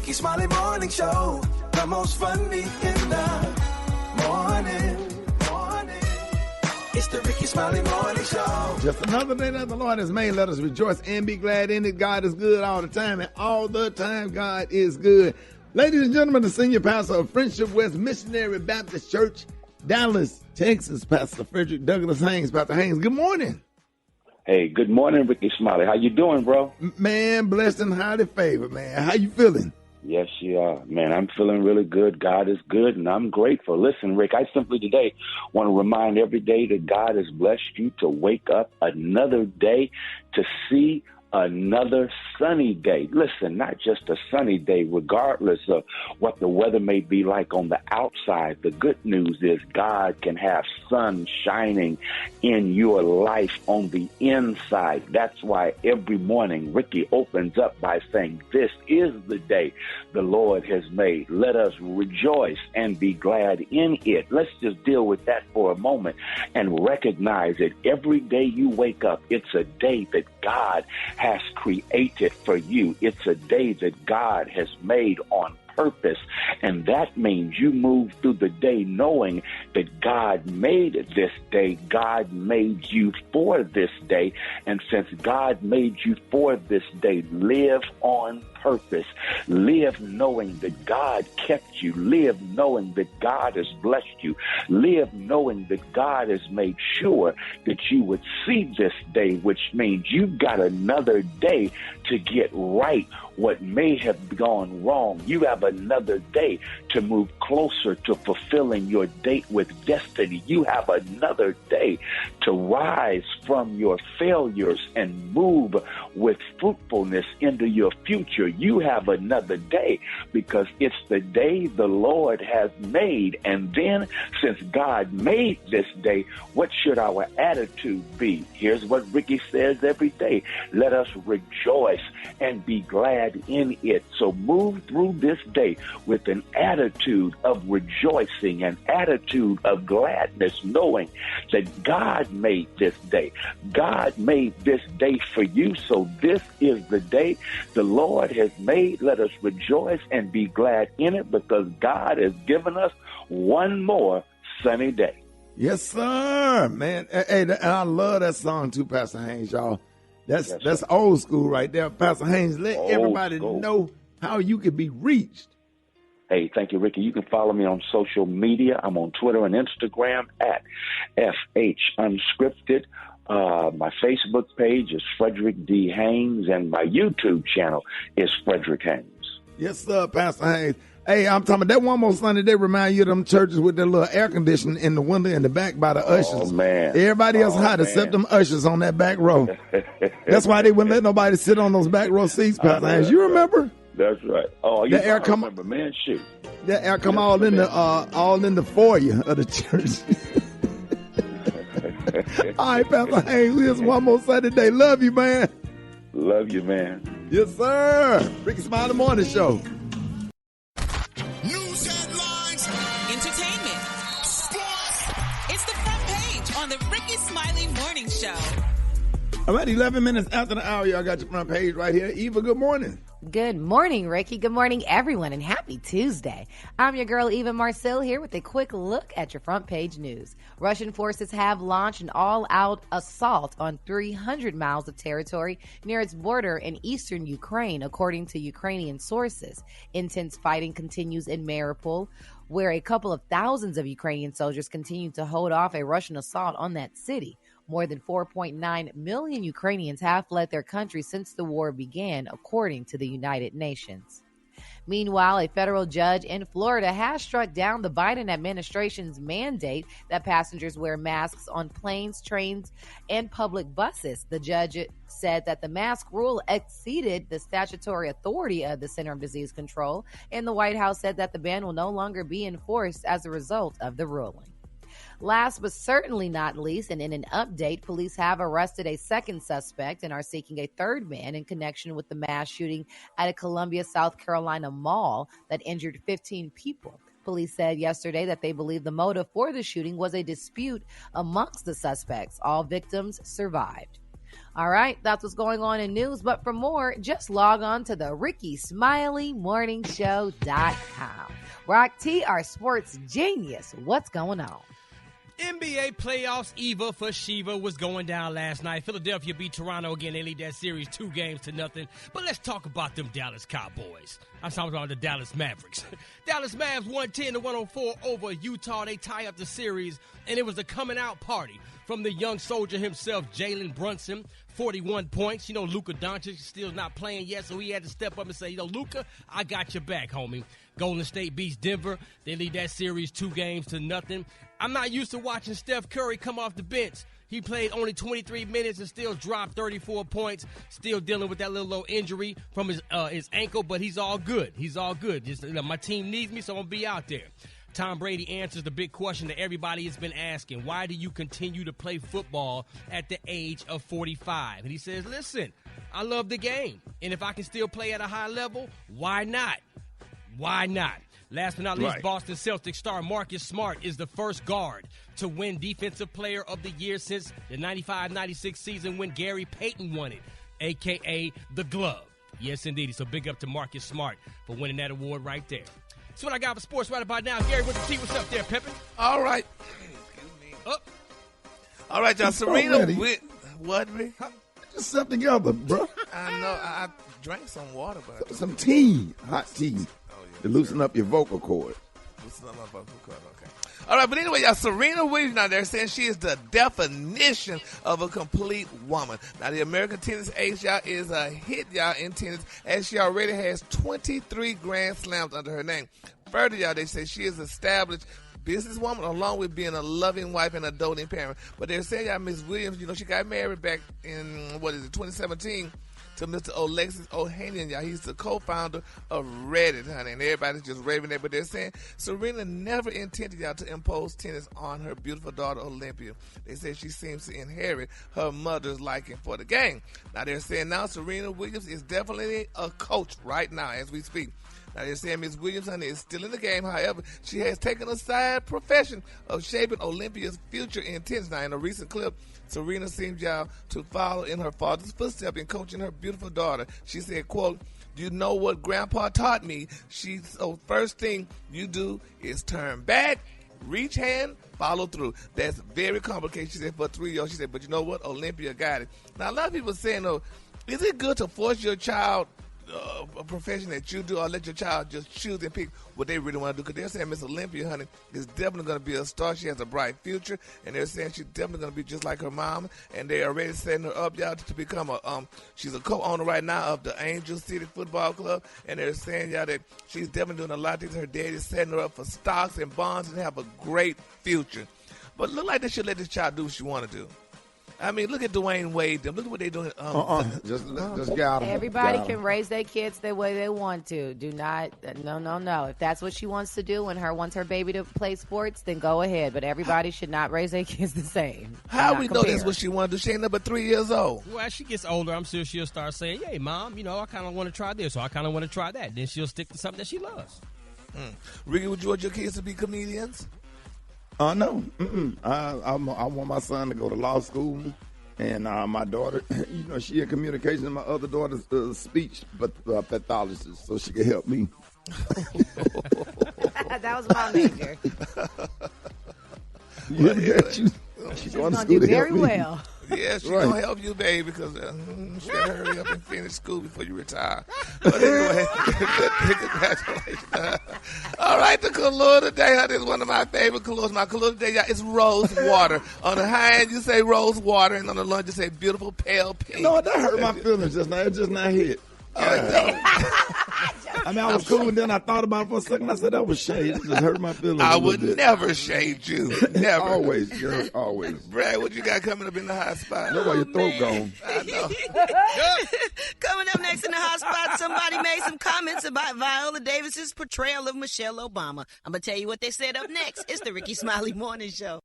Rickey Smiley Morning Show. The most funny in the morning. It's the Rickey Smiley Morning Show. Just another day that the Lord has made. Let us rejoice and be glad in it. God is good all the time, and all the time God is good. Ladies and gentlemen, the senior pastor of Friendship West Missionary Baptist Church, Dallas, Texas, Pastor Frederick Douglass Haynes. Pastor Haynes, good morning. Hey, good morning, Rickey Smiley. How you doing, bro? Man, blessed and highly favored, man. How you feeling? Yes, you are. Man, I'm feeling really good. God is good, and I'm grateful. Listen, Rick, I simply today want to remind every day that God has blessed you to wake up another day to see another sunny day. Listen, not just a sunny day, regardless of what the weather may be like on the outside. The good news is God can have sun shining in your life on the inside. That's why every morning Ricky opens up by saying, this is the day the Lord has made. Let us rejoice and be glad in it. Let's just deal with that for a moment and recognize that every day you wake up, it's a day that God has created for you. It's a day that God has made on purpose, and that means you move through the day knowing that God made this day. God made you for this day, and since God made you for this day, live on purpose. Live knowing that God kept you. Live knowing that God has blessed you. Live knowing that God has made sure that you would see this day, which means you've got another day to get right what may have gone wrong. You have another day to move closer to fulfilling your date with destiny. You have another day to rise from your failures and move with fruitfulness into your future. You have another day because it's the day the Lord has made. And then, since God made this day, what should our attitude be? Here's what Ricky says every day. Let us rejoice and be glad in it. So move through this day with an attitude of rejoicing, an attitude of gladness, knowing that God made this day. God made this day for you. So this is the day the Lord has made. Let us rejoice and be glad in it because God has given us one more sunny day. Yes, sir, man. Hey, and I love that song too, Pastor Haynes, y'all. That's old school right there. Pastor Haynes, let everybody know how you can be reached. Hey, thank you, Ricky. You can follow me on social media. I'm on Twitter and Instagram at FH Unscripted. My Facebook page is Frederick D. Haynes, and my YouTube channel is Frederick Haynes. Yes, sir, Pastor Haynes. Hey, I'm talking about that one more Sunday. They remind you of them churches with that little air conditioning in the window in the back by the ushers. Oh, man. Everybody else hot except them ushers on that back row. That's why they wouldn't let nobody sit on those back row seats, Pastor Haynes. You remember? That's right. Oh, you remember, man. Shoot. That air come all in the foyer of the church. All right, Pastor Haynes, here's one more Saturday. Love you, man. Love you, man. Yes, sir. Rickey Smiley Morning Show. News headlines, entertainment, sports. It's the front page on the Rickey Smiley Morning Show. All right, 11 minutes after the hour, y'all got your front page right here. Eva, good morning. Good morning, Ricky. Good morning, everyone, and happy Tuesday. I'm your girl, Eva Marcel, here with a quick look at your front page news. Russian forces have launched an all-out assault on 300 miles of territory near its border in eastern Ukraine, according to Ukrainian sources. Intense fighting continues in Mariupol, where a couple of thousands of Ukrainian soldiers continue to hold off a Russian assault on that city. More than 4.9 million Ukrainians have fled their country since the war began, according to the United Nations. Meanwhile, a federal judge in Florida has struck down the Biden administration's mandate that passengers wear masks on planes, trains, and public buses. The judge said that the mask rule exceeded the statutory authority of the Center of Disease Control, and the White House said that the ban will no longer be enforced as a result of the ruling. Last but certainly not least, and in an update, police have arrested a second suspect and are seeking a third man in connection with the mass shooting at a Columbia, South Carolina mall that injured 15 people. Police said yesterday that they believe the motive for the shooting was a dispute amongst the suspects. All victims survived. All right, that's what's going on in news. But for more, just log on to the Rickey Smiley MorningShow.com. Rock T, our sports genius. What's going on? NBA playoffs Eva for Shiva was going down last night. Philadelphia beat Toronto again. They lead that series 2-0. But let's talk about them Dallas Cowboys. I'm talking about the Dallas Mavericks. Dallas Mavs 110-104 over Utah. They tie up the series, and it was a coming out party from the young soldier himself, Jalen Brunson. 41 points. Luka Doncic is still not playing yet, so he had to step up and say, Luka, I got your back, homie. Golden State beats Denver. They lead that series 2-0. I'm not used to watching Steph Curry come off the bench. He played only 23 minutes and still dropped 34 points, still dealing with that little injury from his ankle, but he's all good. He's all good. Just, my team needs me, so I'm going to be out there. Tom Brady answers the big question that everybody has been asking. Why do you continue to play football at the age of 45? And he says, listen, I love the game. And if I can still play at a high level, why not? Why not? Last but not least, Boston Celtics star Marcus Smart is the first guard to win Defensive Player of the Year since the 95-96 season when Gary Payton won it, a.k.a. the glove. Yes, indeed. So big up to Marcus Smart for winning that award right there. That's what I got for sports right about now. Gary with the T. What's up there, Pippin? All right. Excuse me. All right, y'all. Serena with what, me? Just stuff together, bro. I know. I drank some water, but some tea, hot tea, to loosen up your vocal cord. Loosen up my vocal cord. Okay. All right, but anyway, y'all, Serena Williams now they're saying she is the definition of a complete woman. Now, the American tennis ace, y'all, is a hit, y'all, in tennis, as she already has 23 Grand Slams under her name. Further, y'all, they say she is established businesswoman along with being a loving wife and a doting parent. But they're saying, y'all, Miss Williams, she got married back in, 2017. To Mr. Alexis Ohanian, y'all. He's the co-founder of Reddit, honey, and everybody's just raving there. But they're saying Serena never intended, y'all, to impose tennis on her beautiful daughter, Olympia. They say she seems to inherit her mother's liking for the game. Now, they're saying now Serena Williams is definitely a coach right now as we speak. Now, they're saying Ms. Williams, honey, is still in the game. However, she has taken a side profession of shaping Olympia's future in tennis. Now, in a recent clip, Serena seems, y'all, to follow in her father's footsteps in coaching her beautiful daughter. She said, quote, "You know what Grandpa taught me? So first thing you do is turn back, reach hand, follow through. That's very complicated," she said, for a 3-year-old. She said, but you know what? Olympia got it. Now, a lot of people are saying, is it good to force your child a profession that you do, or let your child just choose and pick what they really want to do? Because they're saying Miss Olympia, honey, is definitely going to be a star. She has a bright future, and they're saying she's definitely going to be just like her mom. And they're already setting her up, y'all, to become she's a co-owner right now of the Angel City Football Club. And they're saying, y'all, that she's definitely doing a lot of things. Her daddy's setting her up for stocks and bonds and have a great future. But look like they should let this child do what she want to do. I mean, look at Dwayne Wade. Look at what they're doing. Just got them. Everybody can raise their kids the way they want to. Do not, no. If that's what she wants to do and wants her baby to play sports, then go ahead. But everybody should not raise their kids the same. How we know that's what she want to do? She ain't number 3 years old. Well, as she gets older, I'm sure she'll start saying, hey, Mom, I kind of want to try this, or I kind of want to try that. Then she'll stick to something that she loves. Ricky, would you want your kids to be comedians? No. I want my son to go to law school, and my daughter, she in communication. My other daughter's speech pathologist, so she can help me. That was my major. She's going to do very well. Yeah, she's going to help you, baby, because she got to hurry up and finish school before you retire. But anyway, congratulations. All right, the color today, honey, is one of my favorite colors. My color today, y'all, is rose water. On the high end, you say rose water, and on the low end, you say beautiful pale pink. No, that hurt my feelings just now. It just not hit. I mean, I was cool, and then I thought about it for a second. I said, that was shade. It just hurt my feelings. I would never shade you. Never. Always, girl, always. Brad, what you got coming up in the hot spot? Look why your throat gone. I know. Coming up next in the hot spot, somebody made some comments about Viola Davis's portrayal of Michelle Obama. I'm going to tell you what they said up next. It's the Rickey Smiley Morning Show.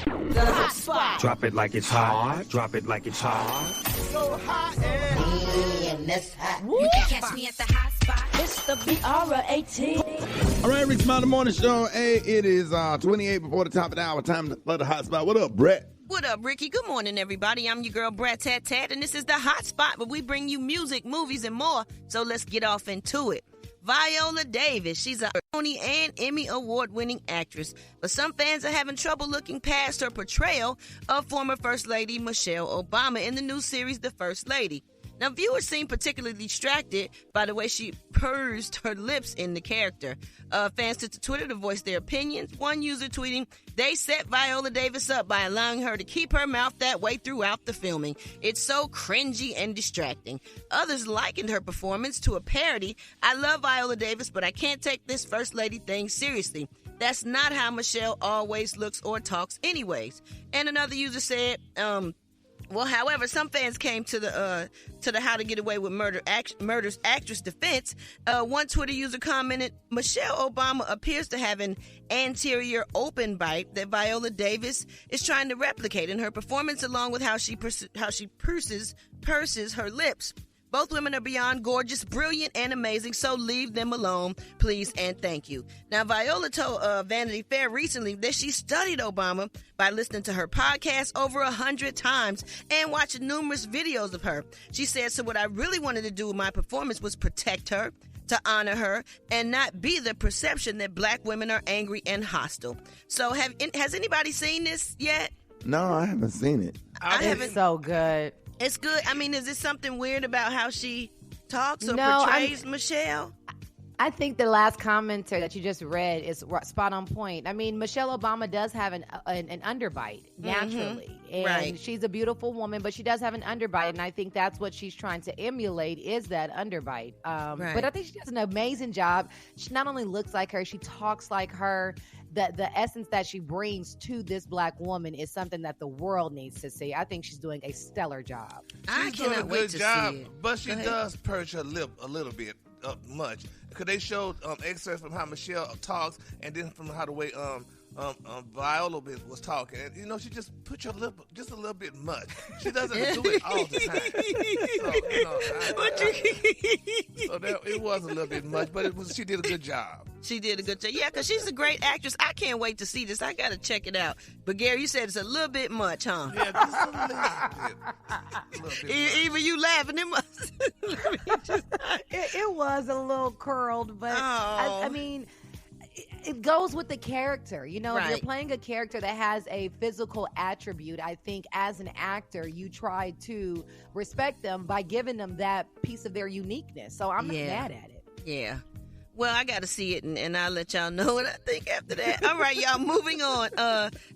The hot spot. Drop it like it's hot. Drop it like it's hot. So hot and that's hot. You can catch me at the hot spot. It's the BR18. All right, Rickey Smiley Morning Show. Hey, it is 28 before the top of the hour. Time for the hot spot. What up, Brett? What up, Ricky? Good morning, everybody. I'm your girl, Brat Tat Tat, and this is the Hot Spot where we bring you music, movies, and more. So let's get off into it. Viola Davis, she's a Tony and Emmy award-winning actress, but some fans are having trouble looking past her portrayal of former First Lady Michelle Obama in the new series, The First Lady. Now, viewers seem particularly distracted by the way she pursed her lips in the character. Fans took to Twitter to voice their opinions. One user tweeting, "They set Viola Davis up by allowing her to keep her mouth that way throughout the filming. It's so cringy and distracting." Others likened her performance to a parody. "I love Viola Davis, but I can't take this First Lady thing seriously. That's not how Michelle always looks or talks anyways." And another user said, however, some fans came to the How to Get Away with Murder's actress defense. One Twitter user commented, "Michelle Obama appears to have an anterior open bite that Viola Davis is trying to replicate in her performance, along with how she purses her lips. Both women are beyond gorgeous, brilliant, and amazing, so leave them alone, please and thank you." Now, Viola told Vanity Fair recently that she studied Obama by listening to her podcast over 100 times and watching numerous videos of her. She said, "So what I really wanted to do with my performance was protect her, to honor her, and not be the perception that black women are angry and hostile." So has anybody seen this yet? No, I haven't seen it. I haven't. It's so good. It's good. I mean, is there something weird about how she talks or No, portrays Michelle? I think the last commenter that you just read is spot on point. I mean, Michelle Obama does have an underbite naturally, and Right. she's a beautiful woman, but she does have an underbite, and I think that's what she's trying to emulate is that underbite. Right. But I think she does an amazing job. She not only looks like her, she talks like her. The essence that she brings to this black woman is something that the world needs to see. I think she's doing a stellar job. I She's doing a cannot wait good to job, see it. but she Go ahead. does purge her lip a little bit much. Because they showed excerpts from how Michelle talks, and then from how the way Viola was talking. And, she just put your lip just a little bit much. She doesn't do it all the time. So, it was a little bit much, but she did a good job. She did a good job. Yeah, because she's a great actress. I can't wait to see this. I got to check it out. But, Gary, you said it's a little bit much, huh? Yeah, just a little bit. Even you laughing, it must. It was a little curled, but I mean, it goes with the character. If you're Right. playing a character that has a physical attribute, I think as an actor, you try to respect them by giving them that piece of their uniqueness. So I'm not mad at it. Yeah. Well, I got to see it, and I'll let y'all know what I think after that. All right, y'all, moving on.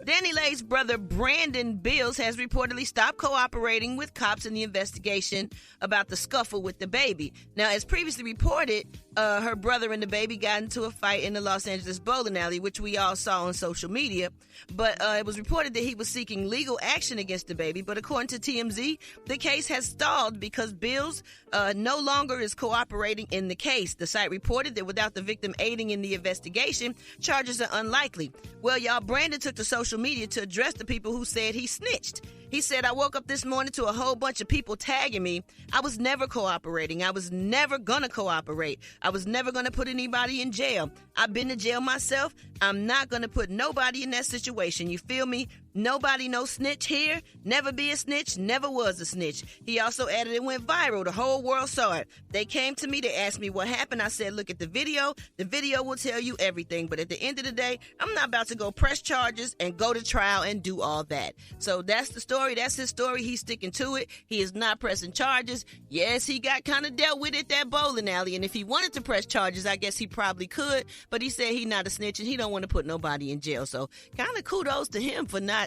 Danny Lay's brother, Brandon Bills, has reportedly stopped cooperating with cops in the investigation about the scuffle with the baby. Now, as previously reported, her brother and the baby got into a fight in the Los Angeles bowling alley, which we all saw on social media. But it was reported that he was seeking legal action against the baby. But according to TMZ, the case has stalled because Bills no longer is cooperating in the case. The site reported that without the victim aiding in the investigation, charges are unlikely. Well, y'all, Brandon took to social media to address the people who said he snitched. He said, "I woke up this morning to a whole bunch of people tagging me. I was never cooperating. I was never gonna cooperate. I was never gonna put anybody in jail. I've been to jail myself. I'm not gonna put nobody in that situation. You feel me? Nobody no snitch here. Never be a snitch. Never was a snitch." He also added it went viral. The whole world saw it. They came to me. They asked me what happened. I said, "Look at the video. The video will tell you everything. But at the end of the day, I'm not about to go press charges and go to trial and do all that." So that's the story. That's his story. He's sticking to it. He is not pressing charges. Yes, he got kind of dealt with at that bowling alley. And if he wanted to press charges, I guess he probably could. But he said he's not a snitch and he don't want to put nobody in jail. So kind of kudos to him for not,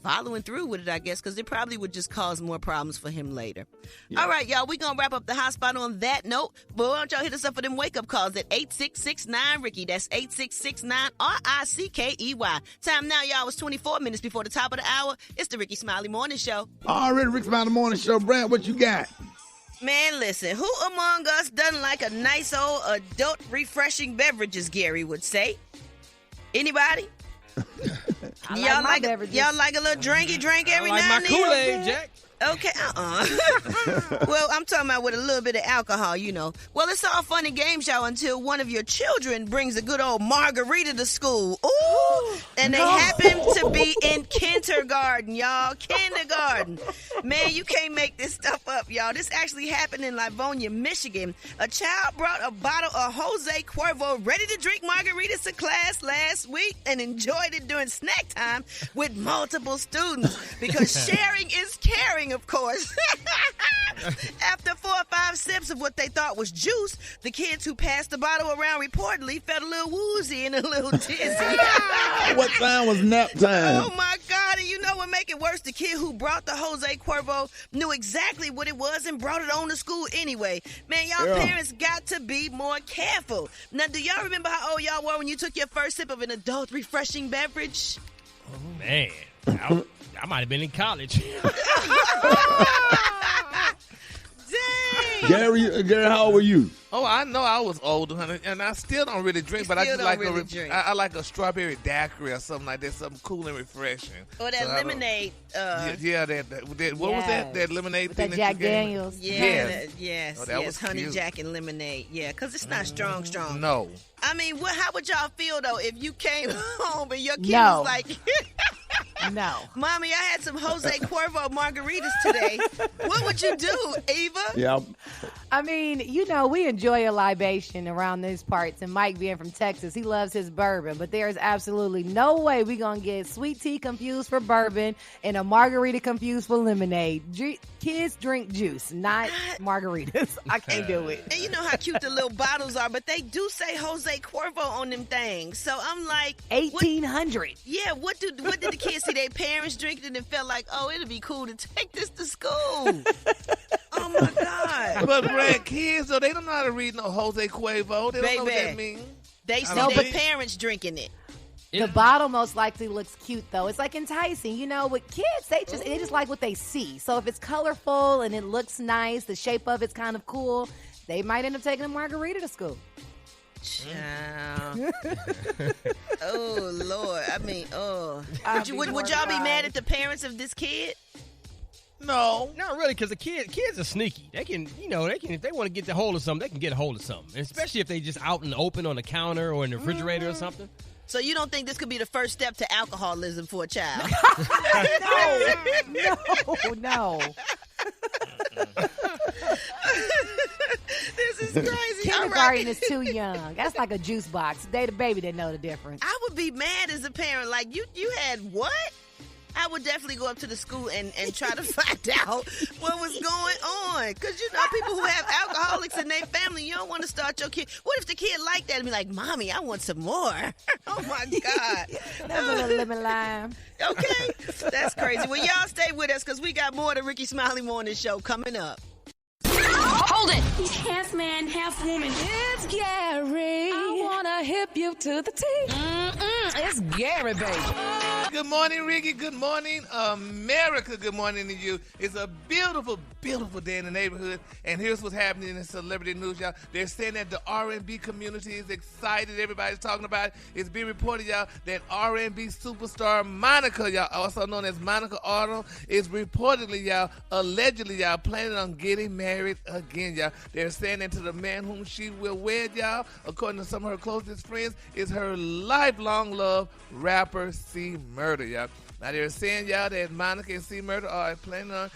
following through with it, I guess, because it probably would just cause more problems for him later. Yeah. All right, y'all, we're going to wrap up the hot spot on that note. But why don't y'all hit us up for them wake-up calls at 8669-RICKY. That's 8669-RICKEY. Time now, y'all, is 24 minutes before the top of the hour. It's the Rickey Smiley Morning Show. All right, Rickey Smiley Morning Show. Brad, what you got? Man, listen, who among us doesn't like a nice old adult refreshing beverages, Gary would say? Anybody? Y'all like a little drinky drink every now and then? I like my Kool-Aid, Jack. Okay, Well, I'm talking about with a little bit of alcohol, Well, it's all fun and games, y'all, until one of your children brings a good old margarita to school. Ooh! And they happen to be in kindergarten, y'all. Kindergarten. Man, you can't make this stuff up, y'all. This actually happened in Livonia, Michigan. A child brought a bottle of Jose Cuervo ready-to-drink margaritas to class last week and enjoyed it during snack time with multiple students because sharing is caring, of course. After 4 or 5 sips of what they thought was juice, the kids who passed the bottle around reportedly felt a little woozy and a little dizzy. What time was nap time? Oh, my God. And you know what make it worse? The kid who brought the Jose Cuervo knew exactly what it was and brought it on to school anyway. Man, y'all parents got to be more careful. Now, do y'all remember how old y'all were when you took your first sip of an adult refreshing beverage? Oh, man. I might have been in college. Dang. Gary, how old were you? Oh, I know I was older, honey, and I still don't really drink, but I just like I like a strawberry daiquiri or something like that, something cool and refreshing. Or that lemonade. Yeah, what was that? That lemonade thing that Jack Daniels. Yeah, yes, was honey cute. Jack and lemonade. Yeah, because it's not strong. No. I mean, how would y'all feel, though, if you came home and your kid was like... No. Mommy, I had some Jose Cuervo margaritas today. What would you do, Eva? Yeah. I mean, we enjoy a libation around these parts, and Mike being from Texas, he loves his bourbon, but there's absolutely no way we're going to get sweet tea confused for bourbon and a margarita confused for lemonade. Kids drink juice, not margaritas. I can't do it. And you know how cute the little bottles are, but they do say Jose Cuervo on them things. So I'm like... 1800. Yeah, what did the kids see? Their parents drinking it and felt like, oh, it'd be cool to take this to school. Oh, my God. But, Brad, kids, though, they don't know how to read no Jose Cuervo. They don't know what that means. They see their parents drinking it. The bottle most likely looks cute, though. It's like enticing. With kids, they just like what they see. So if it's colorful and it looks nice, the shape of it's kind of cool, they might end up taking a margarita to school. Child. Oh, Lord. I mean, would y'all be mad at the parents of this kid? No. Not really, because the kids are sneaky. They can, if they want to get a hold of something, they can get a hold of something. Especially if they just out in the open on the counter or in the refrigerator or something. So you don't think this could be the first step to alcoholism for a child? No. This is crazy. Kindergarten is too young. That's like a juice box. They the baby that know the difference. I would be mad as a parent. Like, you had what? I would definitely go up to the school and try to find out what was going on. Because, people who have alcoholics in their family, you don't want to start your kid. What if the kid like that and be like, Mommy, I want some more? Oh, my God. That's a little lemon lime. Okay. That's crazy. Well, y'all stay with us because we got more of the Rickey Smiley Morning Show coming up. Hold it. He's half man, half woman. It's Gary. I want to hip you to the T. It's Gary, baby. Good morning, Ricky. Good morning, America. Good morning to you. It's a beautiful, beautiful day in the neighborhood. And here's what's happening in the celebrity news, y'all. They're saying that the R&B community is excited. Everybody's talking about it. It's being reported, y'all, that R&B superstar Monica, y'all, also known as Monica Arnold, is reportedly, y'all, allegedly, y'all, planning on getting married again, y'all. They're saying that to the man whom she will wed, y'all, according to some of her closest friends, is her lifelong love, rapper C Murder, y'all. Now, they're saying, y'all, that Monica and C Murder are planning on,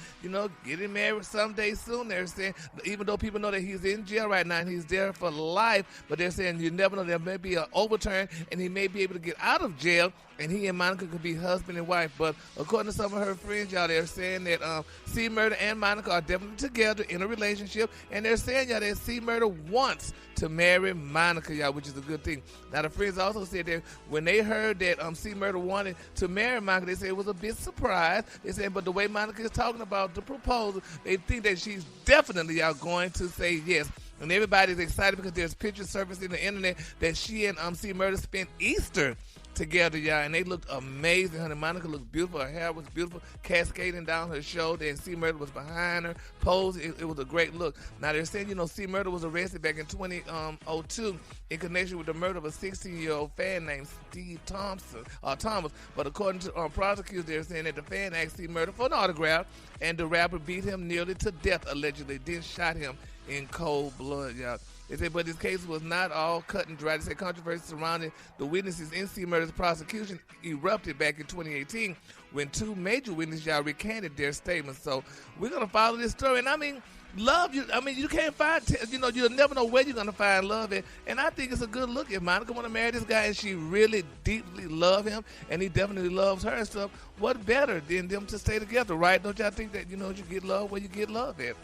getting married someday soon. They're saying, even though people know that he's in jail right now and he's there for life, but they're saying you never know, there may be an overturn and he may be able to get out of jail and he and Monica could be husband and wife. But according to some of her friends, y'all, they're saying that C Murder and Monica are definitely together in a relationship, and they're saying, y'all, that C Murder wants to marry Monica, y'all, which is a good thing. Now, the friends also said that when they heard that C Murder wanted to marry Monica, they said it was a bit surprised. They said, but the way Monica is talking about the proposal, they think that she's definitely, y'all, going to say yes. And everybody's excited because there's pictures surfacing on the internet that she and C Murder spent Easter together, y'all, and they looked amazing, honey. Monica looked beautiful. Her hair was beautiful, cascading down her shoulder, and C. Murder was behind her, posed. It was a great look. Now, they're saying, C. Murder was arrested back in 2002 in connection with the murder of a 16-year-old fan named Steve Thomas. But according to prosecutors, they're saying that the fan asked C. Murder for an autograph, and the rapper beat him nearly to death, allegedly, then shot him in cold blood, y'all. They said, but this case was not all cut and dry. They said controversy surrounding the witnesses in C. Murder's prosecution erupted back in 2018 when two major witnesses, y'all, recanted their statements. So we're going to follow this story. And I mean, love, you can't find, you'll never know where you're going to find love at. And I think it's a good look. If Monica want to marry this guy and she really deeply love him and he definitely loves her and stuff, what better than them to stay together, right? Don't y'all think that, you get love where you get love at?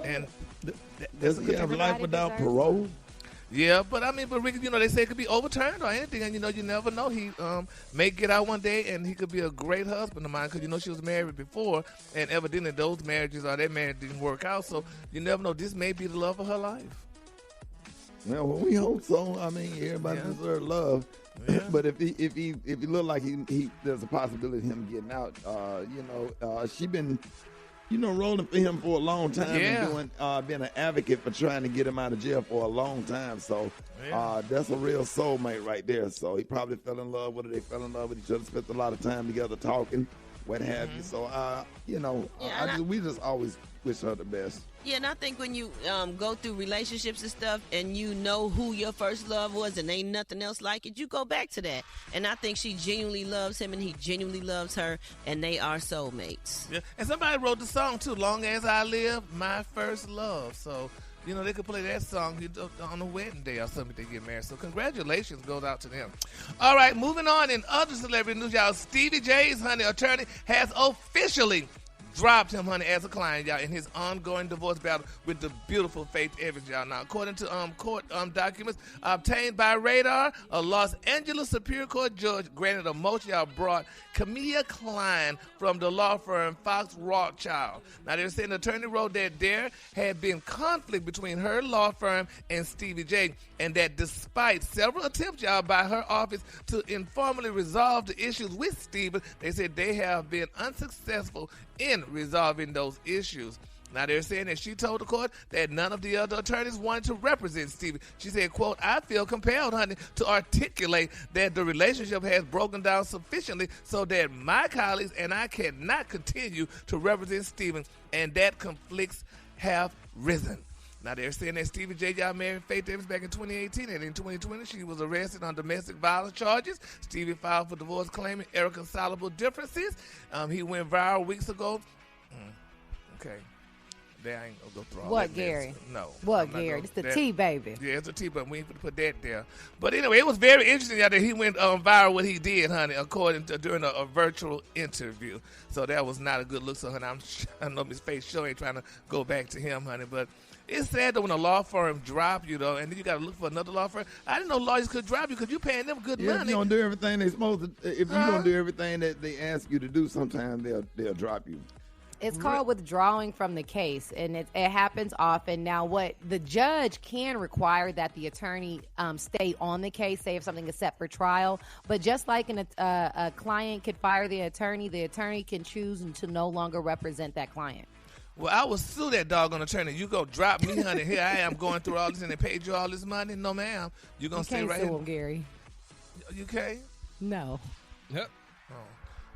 And does he have life without parole? Yeah, but Ricky, they say it could be overturned or anything, and you never know. He may get out one day, and he could be a great husband of mine, because she was married before, and evidently those marriages or that marriage didn't work out. So you never know. This may be the love of her life. Well, we hope so. Everybody deserves love. Yeah. But if he look like he there's a possibility of him getting out. She been rolling for him for a long time and being an advocate for trying to get him out of jail for a long time. So that's a real soulmate right there. So he probably fell in love with her. They fell in love with each other, spent a lot of time together talking, what have you. So, we just always wish her the best. Yeah, and I think when you go through relationships and stuff and you know who your first love was and ain't nothing else like it, you go back to that. And I think she genuinely loves him and he genuinely loves her, and they are soulmates. Yeah, and somebody wrote the song, too, Long As I Live, My First Love. So, they could play that song on the wedding day or something if they get married. So congratulations goes out to them. All right, moving on in other celebrity news, y'all. Stevie J's, attorney has officially dropped him, as a client, y'all, in his ongoing divorce battle with the beautiful Faith Evans, y'all. Now, according to court documents obtained by Radar, a Los Angeles Superior Court judge granted a motion, y'all, brought Camilla Klein from the law firm Fox Rothschild. Now, they're saying the attorney wrote that there had been conflict between her law firm and Stevie J, and that despite several attempts, y'all, by her office to informally resolve the issues with Stevie, they said they have been unsuccessful in resolving those issues. Now, they're saying that she told the court that none of the other attorneys wanted to represent Stevie. She said, quote, I feel compelled, to articulate that the relationship has broken down sufficiently so that my colleagues and I cannot continue to represent Stephen, and that conflicts have risen. Now, they're saying that Stevie J. y'all married Faith Davis back in 2018, and in 2020, she was arrested on domestic violence charges. Stevie filed for divorce claiming irreconcilable differences. He went viral weeks ago. Okay. They ain't gonna go through all what, that Gary? mess. No. What, Gary? It's the T, baby. Yeah, it's a T, but we ain't gonna put that there. But anyway, it was very interesting that he went viral what he did, according to during a virtual interview. So that was not a good look. So, I know Miss Faith sure ain't trying to go back to him, but it's sad that when a law firm drop you, though, and then you got to look for another law firm. I didn't know lawyers could drop you because you're paying them good money. If you don't do everything they supposed to, if you don't do everything that they ask you to do, sometimes they'll drop you. It's called withdrawing from the case, and it happens often. Now, what the judge can require that the attorney stay on the case, say if something is set for trial. But just like a client could fire the attorney can choose to no longer represent that client. Well, I will sue that doggone attorney. You go drop me, honey. Here I am going through all this, and they paid you all this money. No, ma'am. You're going to stay right here. You can't sue him, Gary. You can't? No. Yep. Oh.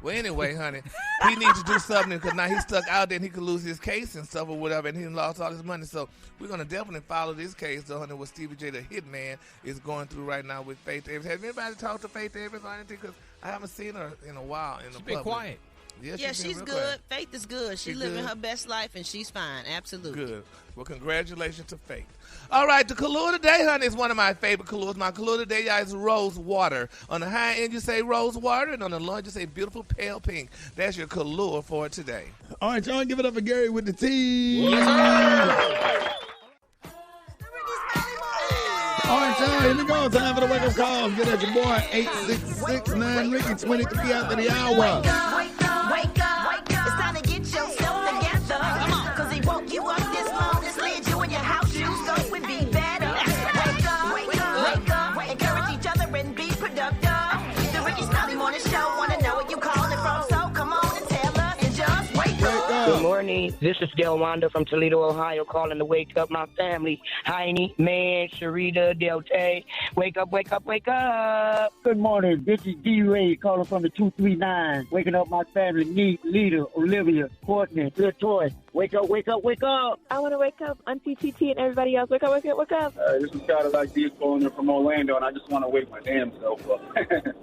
Well, anyway, honey, he needs to do something because now he's stuck out there and he could lose his case and stuff or whatever, and he lost all his money. So we're going to definitely follow this case, though, honey, what Stevie J, the hitman, is going through right now with Faith Davis. Have anybody talked to Faith Davis or anything? Because I haven't seen her in a while in the public. She's been quiet. Yeah, she's good. Quiet. Faith is good. She's living her best life, and she's fine. Absolutely. Good. Well, congratulations to Faith. All right, the color today, honey, is one of my favorite colors. My color today, y'all, is rose water. On the high end, you say rose water, and on the low end, you say beautiful pale pink. That's your color for today. All right, y'all, give it up for Gary with the T. All right, y'all, here we go. Time for the wake-up call. Get at your boy, 866-9-RICKY, 23 after the hour. Wake up, wake up, wake up. It's time to get yourself together. Come on. Because he woke you up this morning, slid you in your house shoes, so it would be better. Wake up, wake up, wake up. Encourage each other and be productive. The Rickey This is Delwanda from Toledo, Ohio, calling to wake up my family. Haynes, man, Sharita, Delte. Wake up, wake up, wake up. Good morning. This is D-Ray calling from the 239. Waking up my family. Neat, Lita, Olivia, Courtney, Latoy. Wake up, wake up, wake up. I want to wake up Auntie TT and everybody else. Wake up, wake up, wake up. This is Cadillac D calling from Orlando, and I just want to wake my damn self up.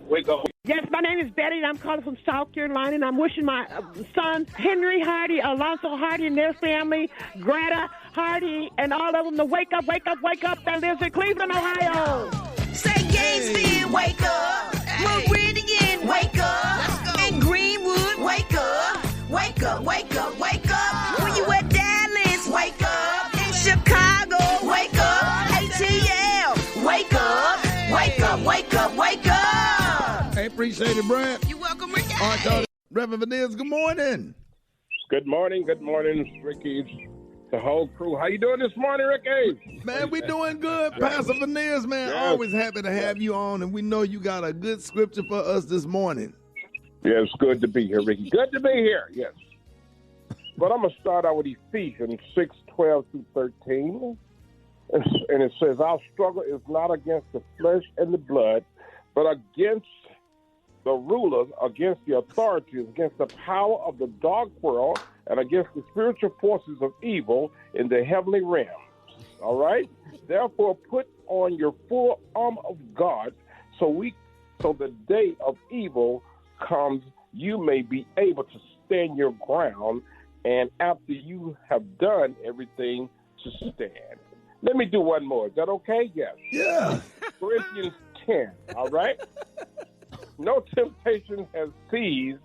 Wake up. Yes, my name is Betty, and I'm calling from South Carolina, and I'm wishing my sons, Henry Hardy, Alonzo Hardy, and their family, Greta Hardy, and all of them to wake up, wake up, wake up, that lives in Cleveland, Ohio. Say Gainesville, wake up. Meridian, wake up. And Greenwood, wake up. Wake up, wake up, wake up. When you at Dallas, wake up. In Chicago, wake up. ATL, wake up. Wake up, wake up, wake up. Hey, appreciate it, Brad. You're welcome, Ricky. All right, Reverend Vanez, good morning. Good morning, Ricky. The whole crew. How you doing this morning, Ricky? Man, we doing good. Pastor Vanez, man, always happy to have you on, and we know you got a good scripture for us this morning. Yeah, it's good to be here, Ricky. Good to be here, yes. But I'm going to start out with Ephesians 6:12 through 13. And it says, our struggle is not against the flesh and the blood, but against the rulers, against the authorities, against the power of the dark world, and against the spiritual forces of evil in the heavenly realms. All right? Therefore, put on your full armor of God, so the day of evil comes, you may be able to stand your ground, and after you have done everything, to stand. Let me do one more. Is that okay? Yes. Yeah. Corinthians 10, all right? No temptation has seized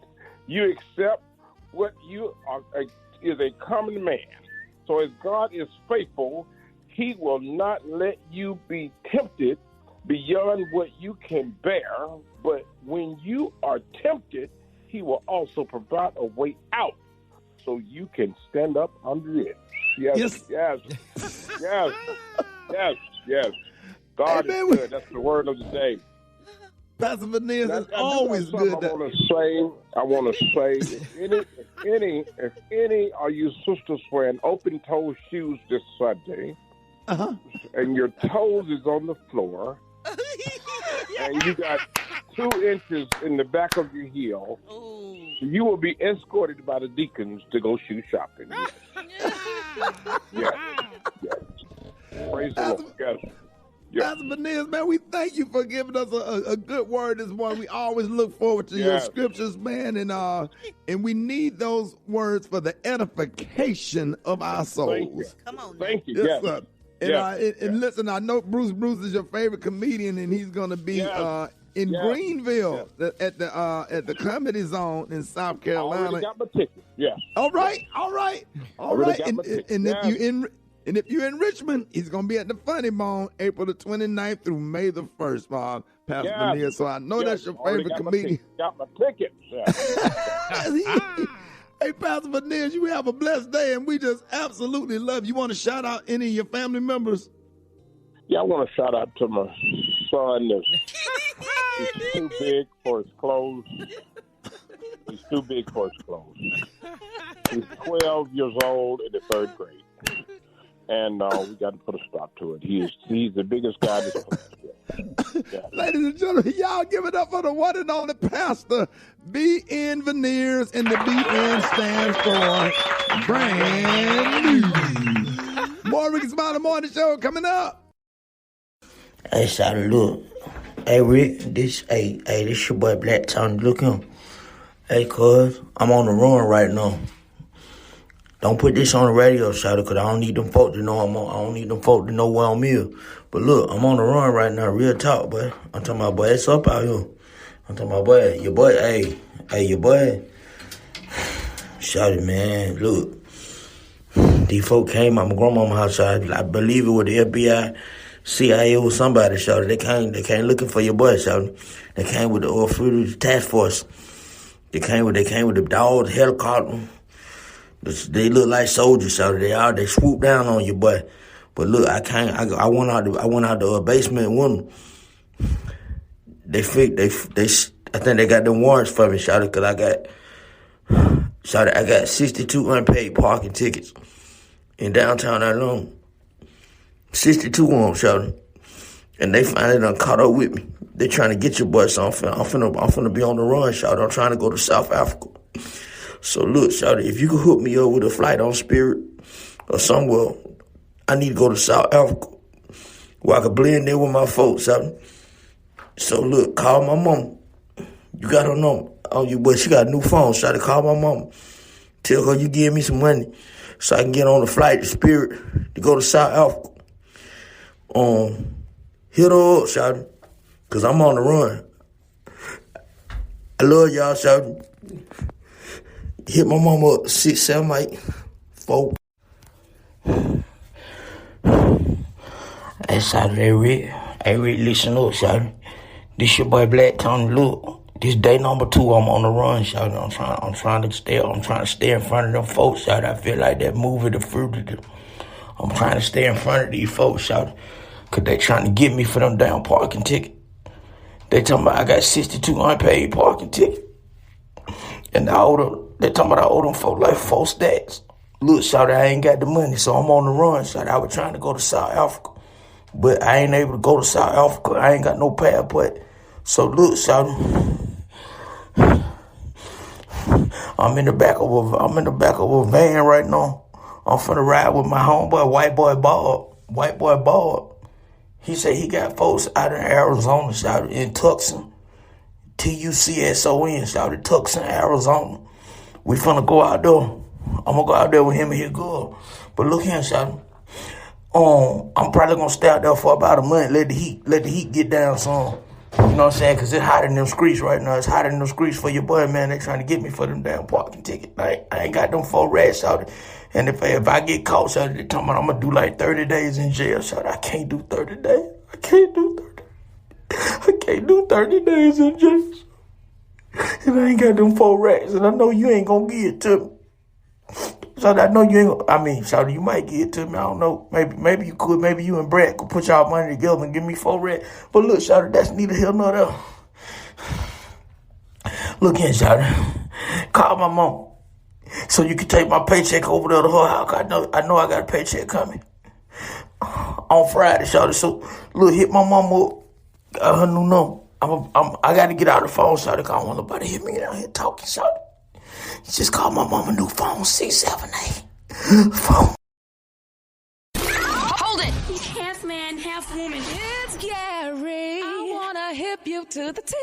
you except what you are is a common man. So as God is faithful, he will not let you be tempted beyond what you can bear. But when you are tempted, he will also provide a way out so you can stand up under it. Yes. God is good. That's the word of the day. Pastor Vanez is always good. I want to say, if any of you sisters wearing open-toe shoes this Sunday, and your toes is on the floor, and you got 2 inches in the back of your heel, you will be escorted by the deacons to go shoe shopping. Yes. Praise the Lord. Yes. Pastor Vanez, man, we thank you for giving us a good word this morning. We always look forward to your scriptures, man, and we need those words for the edification of our souls. Come on. Thank you. Yes, sir. And listen, I know Bruce is your favorite comedian, and he's going to be in Greenville at the Comedy Zone in South Carolina. I already got my ticket. Yeah. All right. And if you're in Richmond, he's going to be at the Funny Bone April the 29th through May the 1st, Pastor Vanez. So I know that's your favorite comedian. Got my ticket. Yeah. Hey, Pastor Vanez, you have a blessed day, and we just absolutely love you. You want to shout out any of your family members? Yeah, I want to shout out to my son. He's too big for his clothes. He's too big for his clothes. He's 12 years old in the 3rd grade. And we got to put a stop to it. He's the biggest guy in the Ladies and gentlemen, y'all give it up for the one and only Pastor B.N. Veneers, and the B.N. stands for brand new. More Rickey Smiley Morning Show coming up. Hey, salute. Hey, Rick, this your boy Blac Chyna. Look him. Hey, cuz, I'm on the run right now. Don't put this on the radio, shout because I don't need them folk to know I don't need them folk to know where I'm here. But look, I'm on the run right now, real talk, boy. I'm talking about, boy, it's up out here. I'm talking about, boy, your boy, your boy. Shout it, man. Look, these folk came out my grandmama's house. I believe it was the FBI, CIA, or somebody, shout it. They came looking for your boy, shout it. They came with the oil task force. They came with the dogs, helicopter. They look like soldiers, so they swoop down on you, but look, I went out the basement with them. I think they got them warrants for me, shouted, cause Shawty, I got 62 unpaid parking tickets in downtown Atlanta. 62 of them, shawty. And they finally done caught up with me. They trying to get your boy, so I'm finna be on the run, shawty. I'm trying to go to South Africa. So look, shawty, if you could hook me up with a flight on Spirit or somewhere, I need to go to South Africa where I could blend in with my folks, shawty. So look, call my mom. You got her number. Oh, you boy, she got a new phone, shawty. Call my mom. Tell her you give me some money so I can get on the flight to Spirit to go to South Africa. Hit her up, shawty, because I'm on the run. I love y'all, shawty. Hit my mama up, 678-4. Hey, shawty, hey, Rick, listen up, shawty. This your boy Blac Chyna. Look, this day number 2, I'm on the run, shawty. I'm trying to stay in front of them folks, shawty. I feel like that movie, The Fruit. I'm trying to stay in front of these folks, shawty. Because they trying to get me for them damn parking ticket. They talking about I got 62 unpaid parking ticket. And they talking about I owe them folks like 4 stacks. Look, shawty, I ain't got the money, so I'm on the run, shawty. I was trying to go to South Africa. But I ain't able to go to South Africa. I ain't got no passport. So look, shawty, I'm in the back of a van right now. I'm finna ride with my homeboy, White Boy Bob. He said he got folks out in Arizona, shouted in Tucson. Tucson, shouted Tucson, Arizona. We finna go out there. I'm gonna go out there with him and his girl. But look here, shouted. I'm probably gonna stay out there for about a month, let the heat get down some. You know what I'm saying? Cause it's hot in them streets right now. It's hot in them streets for your boy, man. They trying to get me for them damn parking tickets. I ain't got them 4 rats out. And if I get caught, shawty, they talking about I'm gonna do like 30 days in jail, shawty. I can't do 30 days. I can't do 30 days in jail. And I ain't got them 4 rats, and I know you ain't gonna give it to me. Shawty, I know you ain't gonna, shawty, you might give it to me. I don't know. Maybe you could. Maybe you and Brad could put y'all money together and give me 4 rats. But look, shawty, that's neither here nor there. Look here, shawty. Call my mom. So you can take my paycheck over there to her house. I know I got a paycheck coming on Friday, shawty. So look, hit my mom up. Got her new number. I got to get out of the phone, shawty. Cause I don't want nobody to hear me out here talking, shawty. Just call my mom a new phone, 678. Phone. Hold it! He's half man, half woman. It's Gary. I wanna hip you to the T.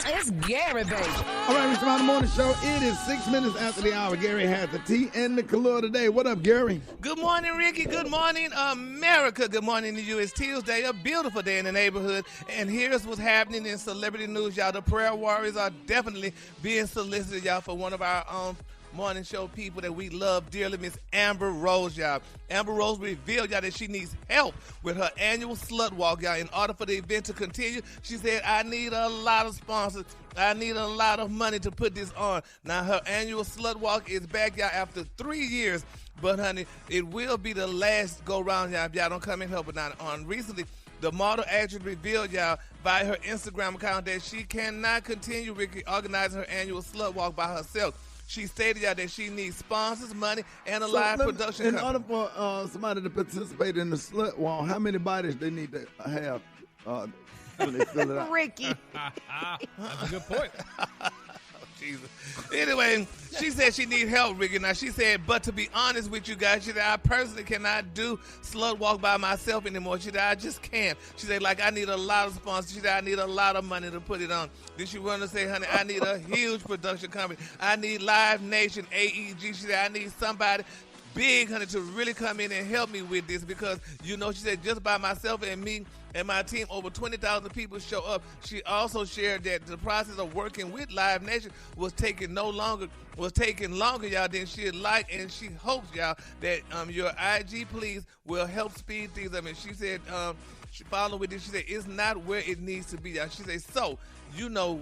It's Gary, baby. All right, Rickey Smiley Morning Show. It is 6 minutes after the hour. Gary has the tea and the color today. What up, Gary? Good morning, Ricky. Good morning, America. Good morning to you. It's Tuesday, a beautiful day in the neighborhood. And here's what's happening in celebrity news, y'all. The prayer warriors are definitely being solicited, y'all, for one of our morning show people that we love dearly, Miss Amber Rose, y'all. Amber Rose revealed, y'all, that she needs help with her annual Slut Walk, y'all. In order for the event to continue, she said, I need a lot of sponsors. I need a lot of money to put this on. Now, her annual Slut Walk is back, y'all, after 3 years. But, honey, it will be the last go-round, y'all, if y'all don't come and help her. Now, recently, the model actress revealed, y'all, via her Instagram account that she cannot continue, Ricky, organizing her annual Slut Walk by herself. She stated, y'all, that she needs sponsors, money, and a live production in company. order for somebody to participate in the Slut Walk, how many bodies they need to have when they fill it out? Ricky. That's a good point. Jesus. Anyway, she said she needs help, Ricky. Now, she said, but to be honest with you guys, she said, I personally cannot do Slut Walk by myself anymore. She said, I just can't. She said, like, I need a lot of sponsors. She said, I need a lot of money to put it on. Then she went to say, honey, I need a huge production company. I need Live Nation, AEG. She said, I need somebody big, honey, to really come in and help me with this because, you know, she said, just by myself and me and my team, over 20,000 people show up. She also shared that the process of working with Live Nation was taking longer, y'all, than she'd like, and she hopes, y'all, that your IG please will help speed things up. And she said following with this, she said, it's not where it needs to be. She said, so,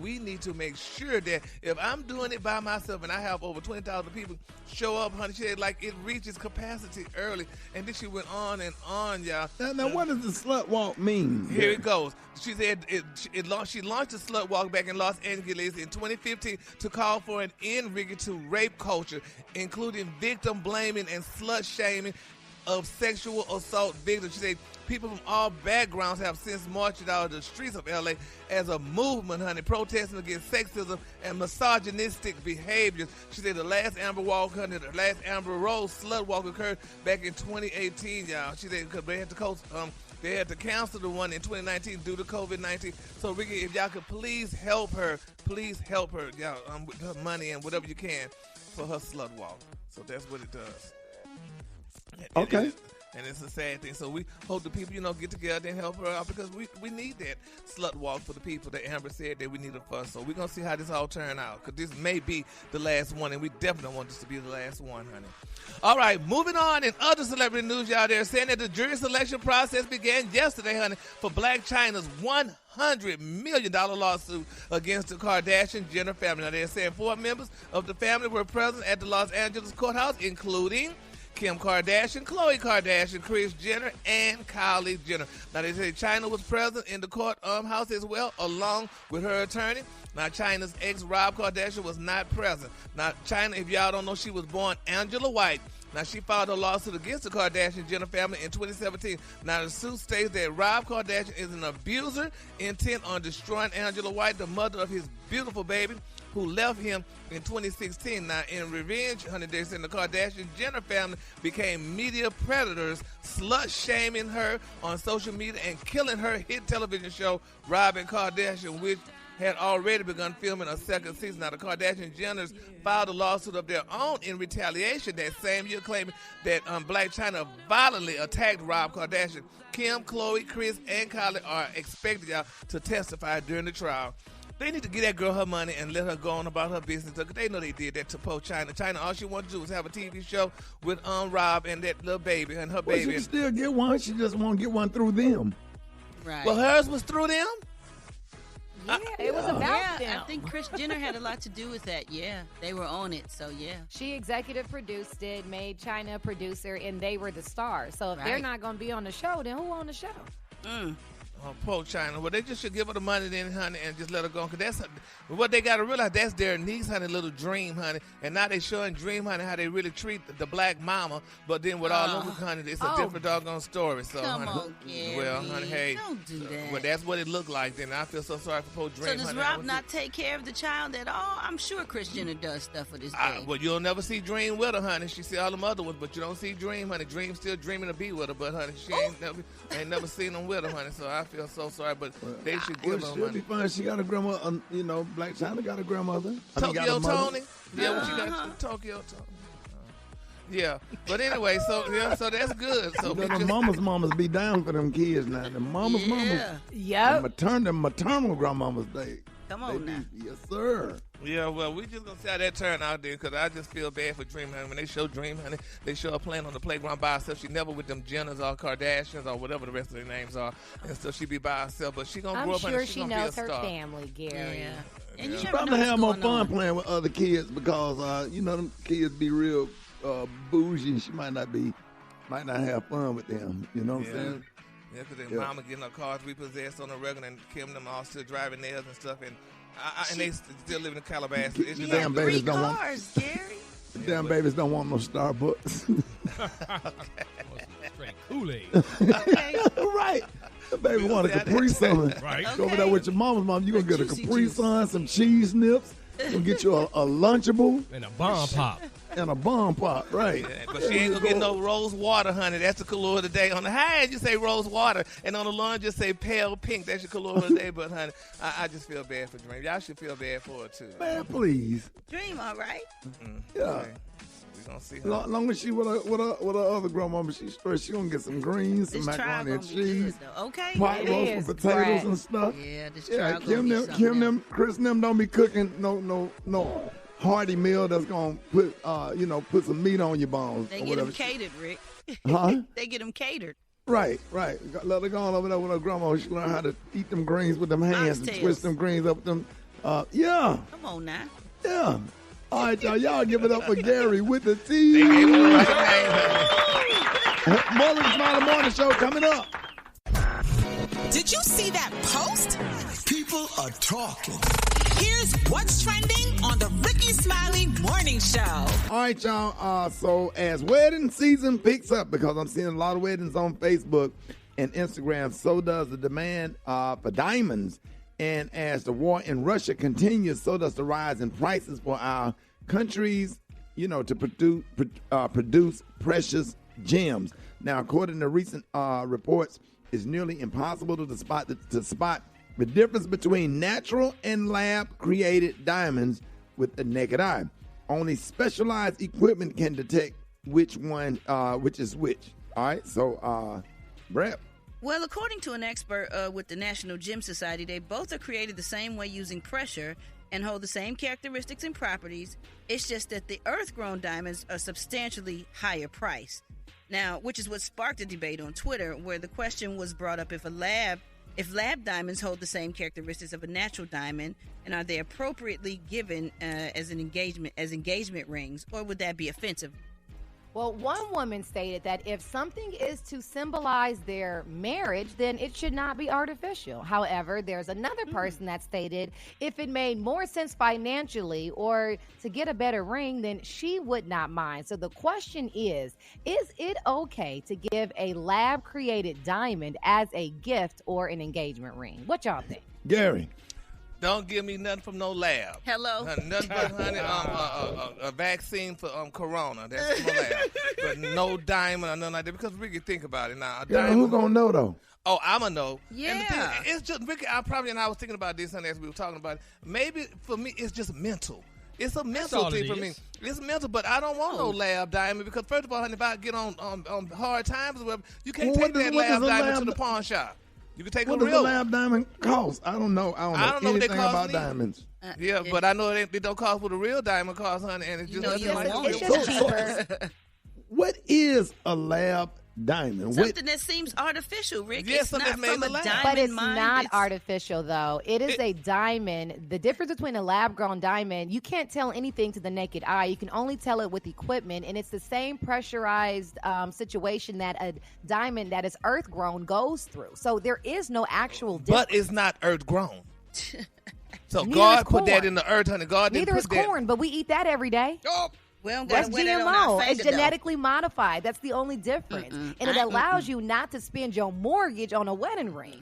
we need to make sure that if I'm doing it by myself and I have over 20,000 people show up, honey, she said, like, it reaches capacity early. And then she went on and on, y'all. Now what does the slut walk mean? Here it goes. She said she launched the slut walk back in Los Angeles in 2015 to call for an end, Rickey, to rape culture, including victim blaming and slut shaming of sexual assault victims. She said people from all backgrounds have since marched out of the streets of L.A. as a movement, honey, protesting against sexism and misogynistic behaviors. She said the last Amber Walk, honey, the last Amber Rose slut walk occurred back in 2018, y'all. She said because they had to cancel the one in 2019 due to COVID-19. So, Rickey, if y'all could please help her, y'all, with her money and whatever you can for her slut walk. So that's what it does. Okay. And it's a sad thing. So we hope the people, get together and help her out because we need that slut walk for the people that Amber said that we need it for. So we're going to see how this all turn out because this may be the last one, and we definitely want this to be the last one, honey. All right, moving on in other celebrity news, y'all, they're saying that the jury selection process began yesterday, honey, for Blac Chyna's $100 million lawsuit against the Kardashian-Jenner family. Now, they're saying 4 members of the family were present at the Los Angeles courthouse, including Kim Kardashian, Khloe Kardashian, Kris Jenner, and Kylie Jenner. Now, they say Chyna was present in the courthouse as well, along with her attorney. Now, Chyna's ex, Rob Kardashian, was not present. Now, Chyna, if y'all don't know, she was born Angela White. Now, she filed a lawsuit against the Kardashian-Jenner family in 2017. Now, the suit states that Rob Kardashian is an abuser intent on destroying Angela White, the mother of his beautiful baby, who left him in 2016. Now, in revenge, honey, they said the Kardashian-Jenner family became media predators, slut-shaming her on social media and killing her hit television show, Robin Kardashian, which had already begun filming a second season. Now, the Kardashian-Jenners filed a lawsuit of their own in retaliation that same year, claiming that Blac Chyna violently attacked Rob Kardashian. Kim, Khloe, Kris, and Kylie are expected, y'all, to testify during the trial. They need to give that girl her money and let her go on about her business. They know they did that to poor Chyna. Chyna, all she wanted to do was have a TV show with Rob and that little baby and her baby. She can still get one. She just won't get one through them. Right. Well, hers was through them? Yeah, it was about them. I think Kris Jenner had a lot to do with that. Yeah, they were on it, so yeah. She executive produced it, made Chyna a producer, and they were the stars. So if they're not going to be on the show, then who on the show? Oh, poor Chyna. Well, they just should give her the money then, honey, and just let her go. Because that's what they got to realize. That's their niece, honey, little Dream, honey. And now they showing Dream, honey, how they really treat the black mama. But then with all of them, honey, it's a different doggone story. So, Come honey, on, Gary. well, honey, hey. Don't do that. Well, that's what it looked like then. I feel so sorry for poor Dream, So does honey. Rob not take care of the child at all? I'm sure Kris Jenner does stuff with his baby. Well, you'll never see Dream with her, honey. She see all the other ones, but you don't see Dream, honey. Dream still dreaming to be with her, but, honey, she ain't never seen them with her, honey. So I feel so sorry, but they should give her money. Be fine. She got a grandmother. Blac Chyna got a grandmother. Tokyo Tony. Yeah, what you got? Tokyo Tony. Yeah, but anyway, so that's good. So the mamas be down for them kids now. The mamas. Yep. The maternal grandmamas. Come on now. Yes, sir. Yeah, well, we just gonna see how that turn out there, because I just feel bad for Dream, honey. When they show Dream, honey, they show her playing on the playground by herself. She never with them Jenners or Kardashians or whatever the rest of their names are, and so she be by herself. But she gonna grow up, I'm honey. sure She she gonna knows be a her star. family, Gary. Yeah. And you She never probably know have more what's going fun on. playing with other kids because them kids be real bougie, and she might not have fun with them. You know what I'm saying? Yeah, because their mama getting her cars repossessed on the regular, and Kim them all still driving theirs and stuff, and they still living in Calabasas. It's just Damn babies don't want. Cars, Gary. Damn babies don't want no Starbucks. Straight Kool-Aid. Right. The baby want a Capri Sun. Right. Go over there with your mama's mom. You gonna get a Capri Sun, some cheese nips. You gonna get you a Lunchable And a bomb pop. and a bomb pop. Right. Yeah, but she ain't gonna get no rose water, honey. That's the color of the day. On the high end, you say rose water, and on the lawn, just say pale pink. That's your color of the day. But, honey, I just feel bad for Dream. Y'all should feel bad for her, too. Man, please. Dream, all right? Yeah. Okay. We gonna see her. Long as she with her other grandmama, she's straight. She gonna get some greens, some This trial macaroni and gonna be good, cheese, though. Okay. pot It roast is with potatoes great. and stuff. Yeah, this Yeah, trial gonna be something Kim else. them, Chris them don't be cooking no hearty meal that's gonna put put some meat on your bones They or get whatever. them catered, Rick. Huh? They get them catered. Right. Let her go on over there with her grandma. She learn how to eat them greens with them hands and twist them greens up with them. Yeah. Come on now. Yeah. All right, y'all. Y'all give it up for Gary with the T. Morning Smiley Morning Show coming up. Did you see that post? People are talking. Here's what's trending on the Rickey Smiley Morning Show. All right, y'all. So as wedding season picks up, because I'm seeing a lot of weddings on Facebook and Instagram, so does the demand for diamonds. And as the war in Russia continues, so does the rise in prices for our countries, to produce precious gems. Now, according to recent reports, it's nearly impossible to spot the difference between natural and lab-created diamonds with the naked eye. Only specialized equipment can detect which is which. All right, so, Brett. Well, according to an expert with the National Gem Society, they both are created the same way using pressure and hold the same characteristics and properties. It's just that the earth-grown diamonds are substantially higher priced. Now, which is what sparked a debate on Twitter, where the question was brought up if lab diamonds hold the same characteristics of a natural diamond, and are they appropriately given as engagement rings, or would that be offensive? Well, one woman stated that if something is to symbolize their marriage, then it should not be artificial. However, there's another person that stated if it made more sense financially or to get a better ring, then she would not mind. So the question is it okay to give a lab-created diamond as a gift or an engagement ring? What y'all think? Gary. Don't give me nothing from no lab. Hello. Nothing but, honey, a vaccine for Corona. That's from a lab. But no diamond or nothing like that. Because, Ricky, think about it now. Who gonna know, though? Oh, I'm going to know. Yeah. And the thing, it's just, Ricky, I was thinking about this, honey, as we were talking about it. Maybe, for me, it's just mental. It's a mental thing for me. It's mental, but I don't want no lab diamond because, first of all, honey, if I get on hard times or whatever, you can't take that lab diamond to the pawn shop. You can take what a real. What does the lab diamond cost? I don't know. I don't know anything about diamonds. Yeah, but I know it don't cost what a real diamond costs, honey, and it's just it's just cheaper. What is a lab diamond? Something that seems artificial, Rick. Yeah, it's not from a diamond. But it's not artificial, though. It is a diamond. The difference between a lab-grown diamond, you can't tell anything to the naked eye. You can only tell it with equipment, and it's the same pressurized situation that a diamond that is earth-grown goes through. So there is no actual difference. But it's not earth-grown. So God put that in the earth, honey. God didn't Neither put is corn, but we eat that every day. Oh. Well, that's GMO. It's genetically modified. That's the only difference. And it allows you not to spend your mortgage on a wedding ring.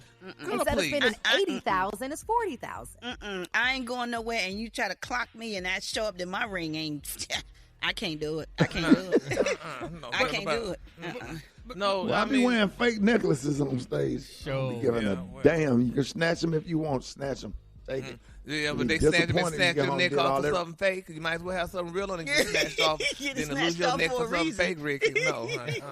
Instead of spending $80,000, it's $40,000. I ain't going nowhere, and you try to clock me, and I show up that my ring ain't. I can't do it. I can't do it. I can't do it. No, well, I be wearing fake necklaces on stage. Sure. Be giving damn. You can snatch them if you want. Snatch them. Take it. Yeah, but they snatch your neck off for something fake. You might as well have something real on it and get snatched off than to lose your neck for something fake, Ricky. No.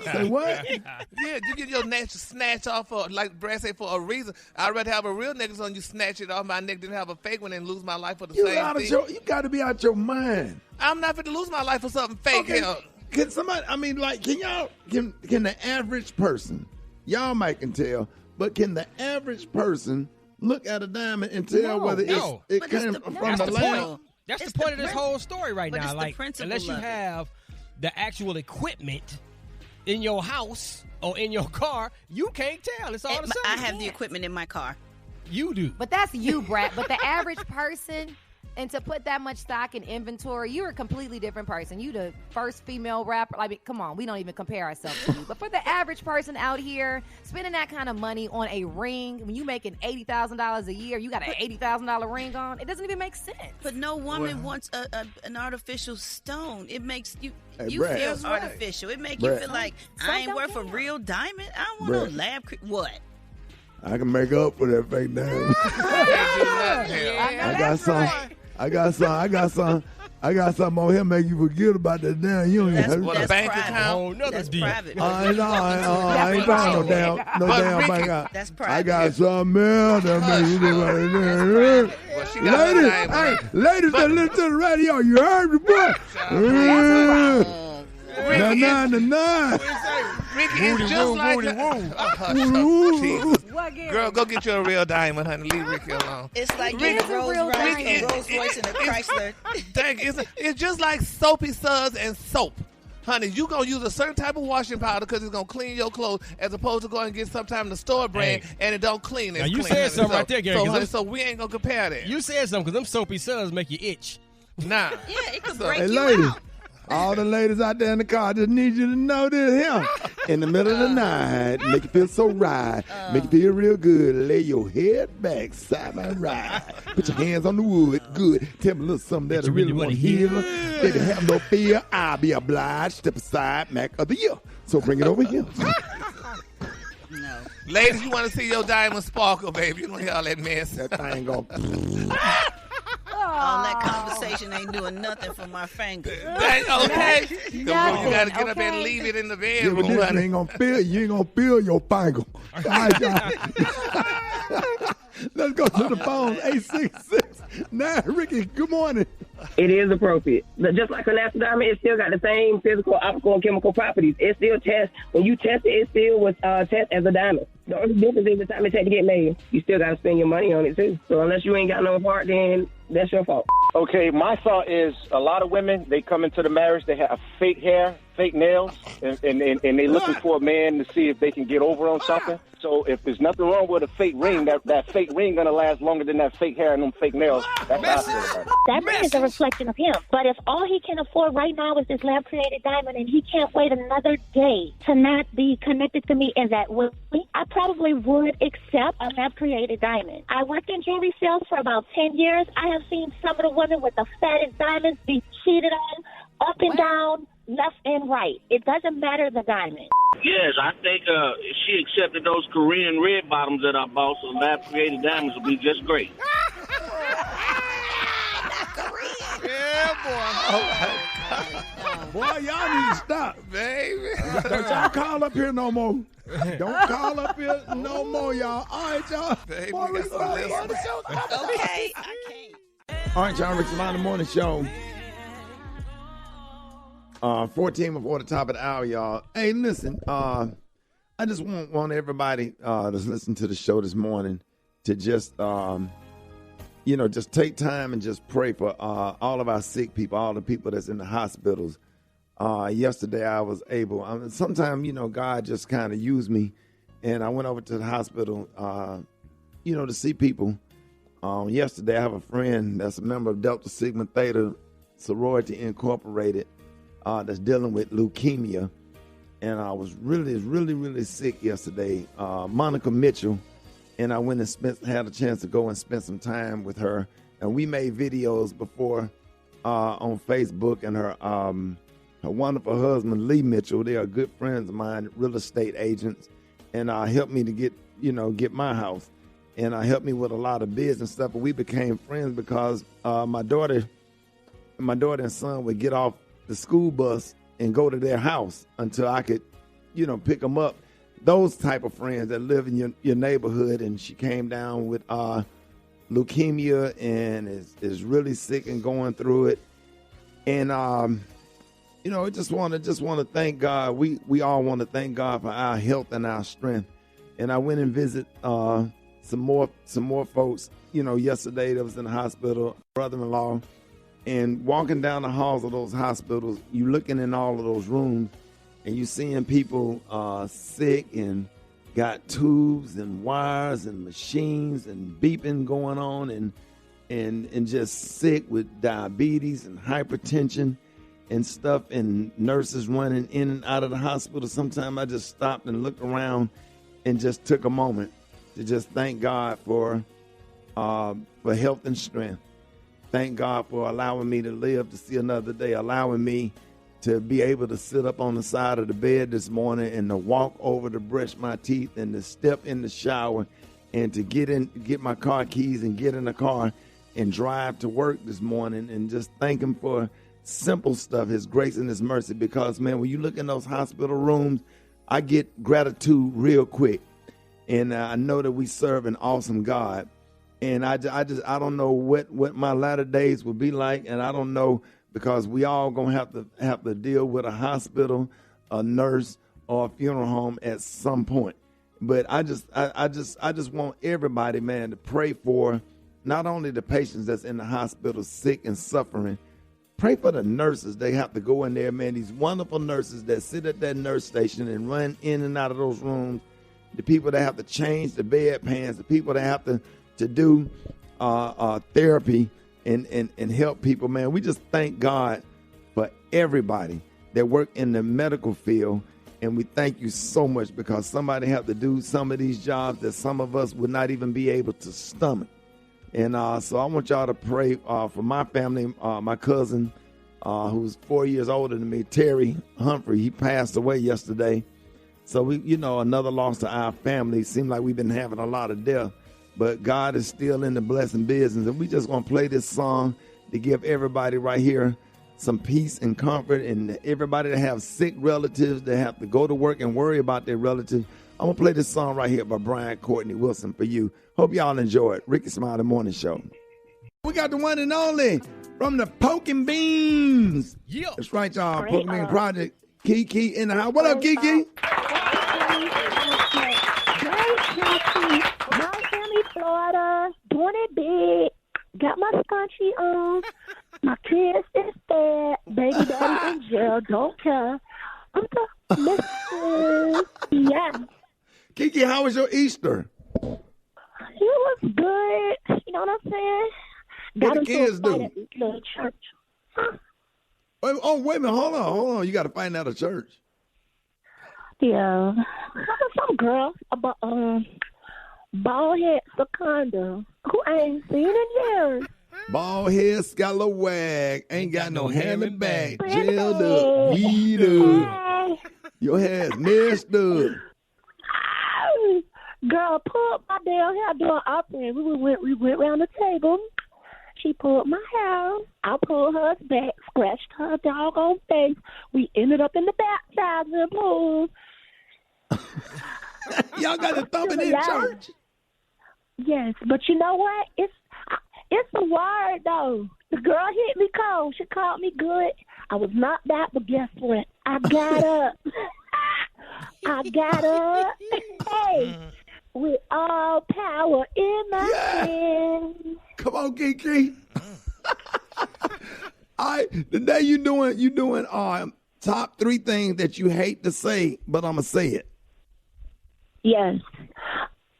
Say what? Yeah, you get your neck snatched off for, like Brad said, for a reason. I'd rather have a real necklace on you snatch it off my neck than have a fake one and lose my life for the same thing. You got to be out your mind. I'm not going to lose my life for something fake. Okay. Can somebody, can the average person, y'all might can tell, but can the average person look at a diamond and tell whether it came from the lab? That's the point of this whole story right now. Like, unless you have the actual equipment in your house or in your car, you can't tell. It's all the same. I have the equipment in my car. You do. But that's you, Brad. But the average person, and to put that much stock in inventory, you're a completely different person. You the first female rapper. I mean, come on, we don't even compare ourselves to you. But for the average person out here, spending that kind of money on a ring, when you making $80,000 a year, you got an $80,000 ring on, it doesn't even make sense. But no woman wants an artificial stone. It makes you Brad, feel artificial. It makes you feel like I ain't worth a real diamond. I don't want no lab. What? I can make up for that fake diamond. I got something on here make you forget about that damn. You don't even have a bank account. That's private. I ain't buying no damn bank account. That's private. I got something else that makes you look like that. Ladies that listen to the radio, you heard the boy. 999. Ricky, it's just like Jesus. Girl, go get you a real diamond, honey. Leave Ricky alone. It's like getting a Rolls Royce and a Chrysler. Dang, it's just like soapy suds and soap. Honey, you going to use a certain type of washing powder because it's going to clean your clothes as opposed to going and get sometime the store brand and it don't clean. It's now, you clean, said honey. something right there, Gary. So we ain't going to compare that. You said something because them soapy suds make you itch. Nah. Yeah, it could break you ladies, out. all the ladies out there in the car, I just need you to know this here. In the middle of the night, make you feel so right. Make you feel real good. Lay your head back, side by right. Put your hands on the wood. Good. Tell me a little something that I really want to hear. Baby, have no fear. I'll be obliged. Step aside, Mac of the year. So bring it over here. No. Ladies, you want to see your diamond sparkle, baby. You don't hear all that mess. That thing going All that conversation ain't doing nothing for my finger. Okay. You got to get up and leave it in the bedroom. Yeah, but this ain't gonna feel. You ain't gonna feel your finger. All right, y'all. Let's go to the phone. 866-9. Ricky, good morning. It is appropriate. Just like a natural diamond, it still got the same physical, optical, and chemical properties. It still tests. When you test it, it still was test as a diamond. The only difference is the time it takes to get made. You still got to spend your money on it, too. So unless you ain't got no heart, then that's your fault. Okay, my thought is a lot of women, they come into the marriage, they have fake hair, fake nails, and they looking for a man to see if they can get over on something. So if there's nothing wrong with a fake ring, that fake ring gonna last longer than that fake hair and them fake nails. That's what I feel about it. That ring is a reflection of him. But if all he can afford right now is this lab-created diamond and he can't wait another day to not be connected to me in that way, I probably would accept a lab-created diamond. I worked in jewelry sales for about 10 years. I have seen some of the women with the fattest diamonds be cheated on up and down, left and right. It doesn't matter the diamond. Yes, I think if she accepted those Korean red bottoms that I bought, so lab-created diamonds would be just great. Yeah, boy. Oh, Boy, y'all need to stop. Baby. Don't y'all call up here no more. Don't call up here no more, y'all. All right, y'all. Baby, Boy, we got some listeners. Okay, I can't. All right, y'all. Rickey Smiley Morning Show. 14 before the top of the hour, y'all. Hey, listen. I just want everybody that's listening to the show this morning to just, just take time and just pray for all of our sick people, all the people that's in the hospitals. Yesterday, I was able. Sometimes, God just kind of used me, and I went over to the hospital, to see people. Yesterday, I have a friend that's a member of Delta Sigma Theta Sorority Incorporated. That's dealing with leukemia, and I was really sick yesterday. Monica Mitchell, and I went and had a chance to go and spend some time with her, and we made videos before on Facebook. And her wonderful husband Lee Mitchell, they are good friends of mine, real estate agents, and helped me to get my house, and helped me with a lot of business stuff. But we became friends because my daughter and son would get off the school bus and go to their house until I could, pick them up. Those type of friends that live in your neighborhood. And she came down with leukemia and is really sick and going through it. And just want to thank God. We all want to thank God for our health and our strength. And I went and visit some more folks. Yesterday that was in the hospital, brother-in-law. And walking down the halls of those hospitals, you looking in all of those rooms, and you seeing people sick and got tubes and wires and machines and beeping going on, and just sick with diabetes and hypertension and stuff, and nurses running in and out of the hospital. Sometimes I just stopped and looked around and just took a moment to just thank God for health and strength. Thank God for allowing me to live to see another day, allowing me to be able to sit up on the side of the bed this morning and to walk over to brush my teeth and to step in the shower and to get my car keys and get in the car and drive to work this morning, and just thank him for simple stuff, his grace and his mercy. Because, man, when you look in those hospital rooms, I get gratitude real quick. And I know that we serve an awesome God. And I don't know what my latter days will be like, and I don't know, because we all gonna have to deal with a hospital, a nurse, or a funeral home at some point. But I just want everybody, man, to pray for not only the patients that's in the hospital sick and suffering. Pray for the nurses. They have to go in there, man. These wonderful nurses that sit at that nurse station and run in and out of those rooms. The people that have to change the bedpans. The people that have to do therapy and help people, man. We just thank God for everybody that work in the medical field. And we thank you so much because somebody have to do some of these jobs that some of us would not even be able to stomach. And so I want y'all to pray for my family, my cousin, who's 4 years older than me, Terry Humphrey. He passed away yesterday. So, we, another loss to our family. It seems like we've been having a lot of death. But God is still in the blessing business. And we just going to play this song to give everybody right here some peace and comfort. And everybody that have sick relatives that have to go to work and worry about their relatives. I'm going to play this song right here by Brian Courtney Wilson for you. Hope y'all enjoy it. Rickey Smiley Morning Show. We got the one and only from the Poking Beans. Yeah. That's right, y'all. Poking Beans Project. Kiki in the house. What up, Kiki? Miami, Florida. Doing it big. Got my scrunchie on. My kids is there. Baby daddy in jail. Don't care. I'm the Mrs. Yeah. Kiki, how was your Easter? It was good. You know what I'm saying? What the kids do? At the church. Huh? Wait a minute. Hold on. You got to find out a church. Yeah. Some girl about bald head Seconda who I ain't seen in years. Bald head scallywag, ain't got no hand in the back. Jailed up, weed up. Your hair's messed up. Girl, pulled my damn hair doing opera. We went around the table. She pulled my hair. I pulled hers back, scratched her doggone face. We ended up in the baptizing pool. Y'all got to thump it in church. Yes, but you know what? It's a word, though. The girl hit me cold. She called me good. I was knocked out, but guess what? I got up. I got up. Hey, with all power in my hands. Come on, Kiki. All right, today you doing top 3 things that you hate to say, but I'm going to say it. Yes.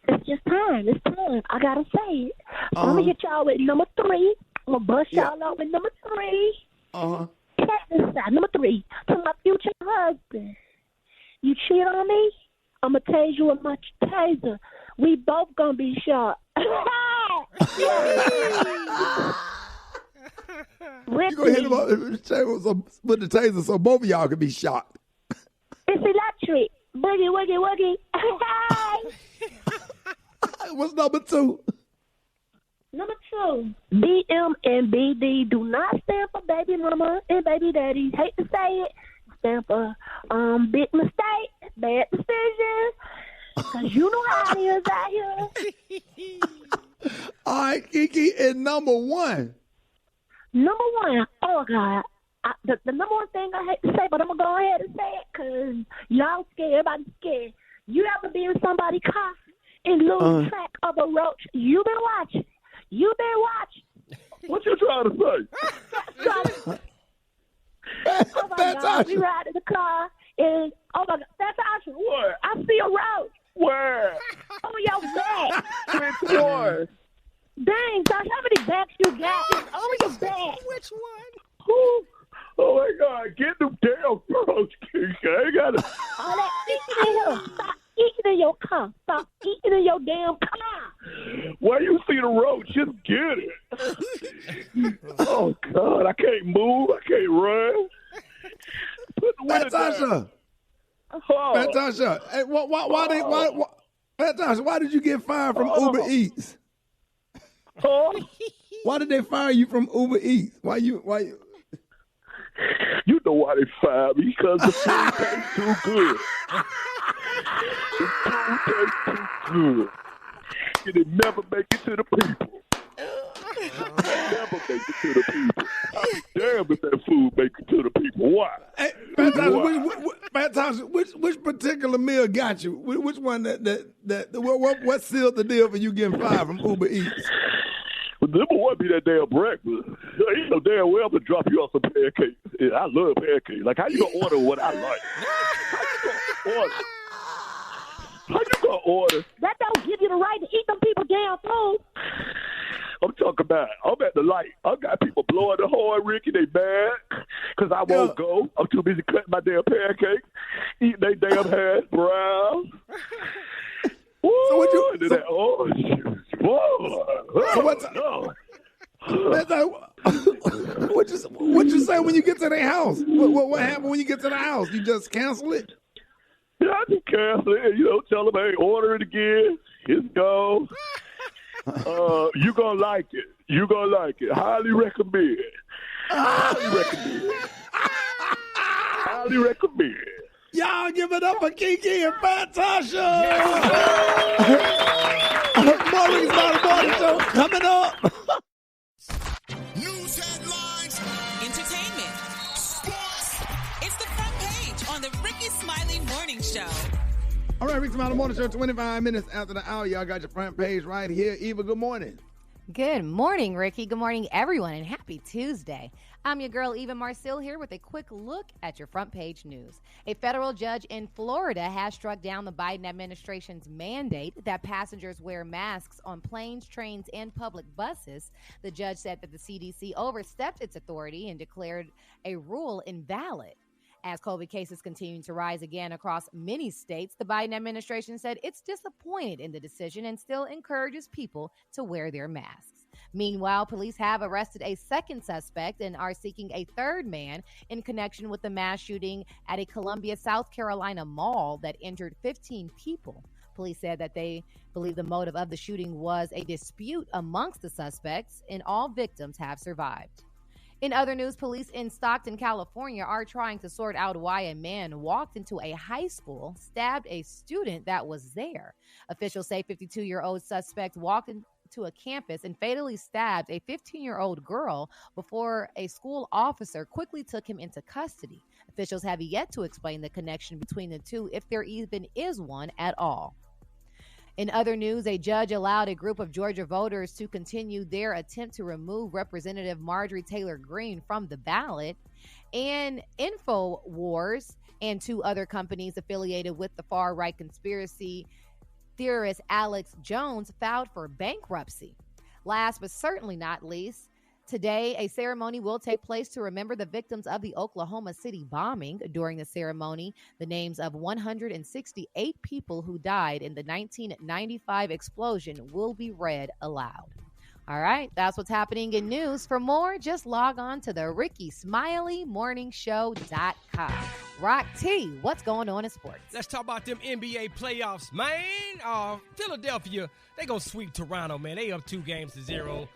It's just time. It's time. I got to say it. I'm going to hit y'all with number 3. I'm going to bust y'all out with number 3. Check this out. Number 3. To my future husband. You cheat on me, I'm going to tase you with my taser. We both going to be shot. You going to hit him up with the taser so both of y'all can be shot. It's electric. Boogie, woogie, woogie. What's number 2? Number 2, BM and BD do not stand for baby mama and baby daddy. Hate to say it. Stand for big mistake, bad decision. Because you know how it is out here. All right, Kiki, and number 1. Number 1, oh, God. The number 1 thing I hate to say, but I'm going to go ahead and say it because y'all scared. Everybody's scared. You ever be in somebody's car and lose track of a roach? You been watching. What you trying to say? Oh, my God. We ride in the car and, oh, my God. That's awesome. What? I see a roach. Where? On your back. Which one? Dang, Josh, how many backs you got? It's on your back. Which one? Who? Oh, my God. Get them damn roach, Kiki. I ain't got to. All that eating in here. Stop eating in your car. Stop eating in your damn car. Why you see the roach? Just get it. Oh, God. I can't move. I can't run. Put the window down. Natasha, hey, Natasha, why did you get fired from Uber Eats? Why did they fire you from Uber Eats? Why you? You know why they fired me? Because the food tastes too good. The food tastes too good. And it never make it to the people. It never make it to the people. I'll be damned if that food make it to the people. Why? Hey, Fantastic, which particular meal got you? Which one what sealed the deal for you getting fired from Uber Eats? But number one be that damn breakfast. You know damn well to drop you off some pancakes. Yeah, I love pancakes. Like, how you gonna order what I like? How you gonna order? That don't give you the right to eat them people damn food. I'm talking about, I'm at the light. I got people blowing the horn, Ricky. They mad because I won't go. I'm too busy cutting my damn pancakes, eating they damn hash browns. Woo, so what you? What you say when you get to the house? What happened when you get to the house? You just cancel it? Yeah, I just cancel it. You know, tell them, hey, order it again. It's gone. You gonna like it. You gonna like it. Highly recommend. Highly recommend. Highly recommend. Y'all give it up for Kiki and Fantasha. Maureen's Bottom Morning Show coming up. News headlines, entertainment, sports. It's the front page on the Rickey Smiley Morning Show. All right, Rickey Smiley Morning Show, 25 minutes after the hour. Y'all got your front page right here. Eva, good morning. Good morning, Ricky. Good morning, everyone, and happy Tuesday. I'm your girl, Eva Marcille, here with a quick look at your front page news. A federal judge in Florida has struck down the Biden administration's mandate that passengers wear masks on planes, trains, and public buses. The judge said that the CDC overstepped its authority and declared a rule invalid. As COVID cases continue to rise again across many states, the Biden administration said it's disappointed in the decision and still encourages people to wear their masks. Meanwhile, police have arrested a second suspect and are seeking a third man in connection with the mass shooting at a Columbia, South Carolina mall that injured 15 people. Police said that they believe the motive of the shooting was a dispute amongst the suspects, and all victims have survived. In other news, police in Stockton, California are trying to sort out why a man walked into a high school, stabbed a student that was there. Officials say 52-year-old suspect walked into a campus and fatally stabbed a 15-year-old girl before a school officer quickly took him into custody. Officials have yet to explain the connection between the two, if there even is one at all. In other news, a judge allowed a group of Georgia voters to continue their attempt to remove Representative Marjorie Taylor Greene from the ballot. And InfoWars and two other companies affiliated with the far-right conspiracy theorist Alex Jones filed for bankruptcy. Last but certainly not least, today, a ceremony will take place to remember the victims of the Oklahoma City bombing. During the ceremony, the names of 168 people who died in the 1995 explosion will be read aloud. All right, that's what's happening in news. For more, just log on to the RickeySmileyMorningShow.com. Rock T, what's going on in sports? Let's talk about them NBA playoffs, man. Philadelphia, they gonna sweep Toronto, man. They up 2-0.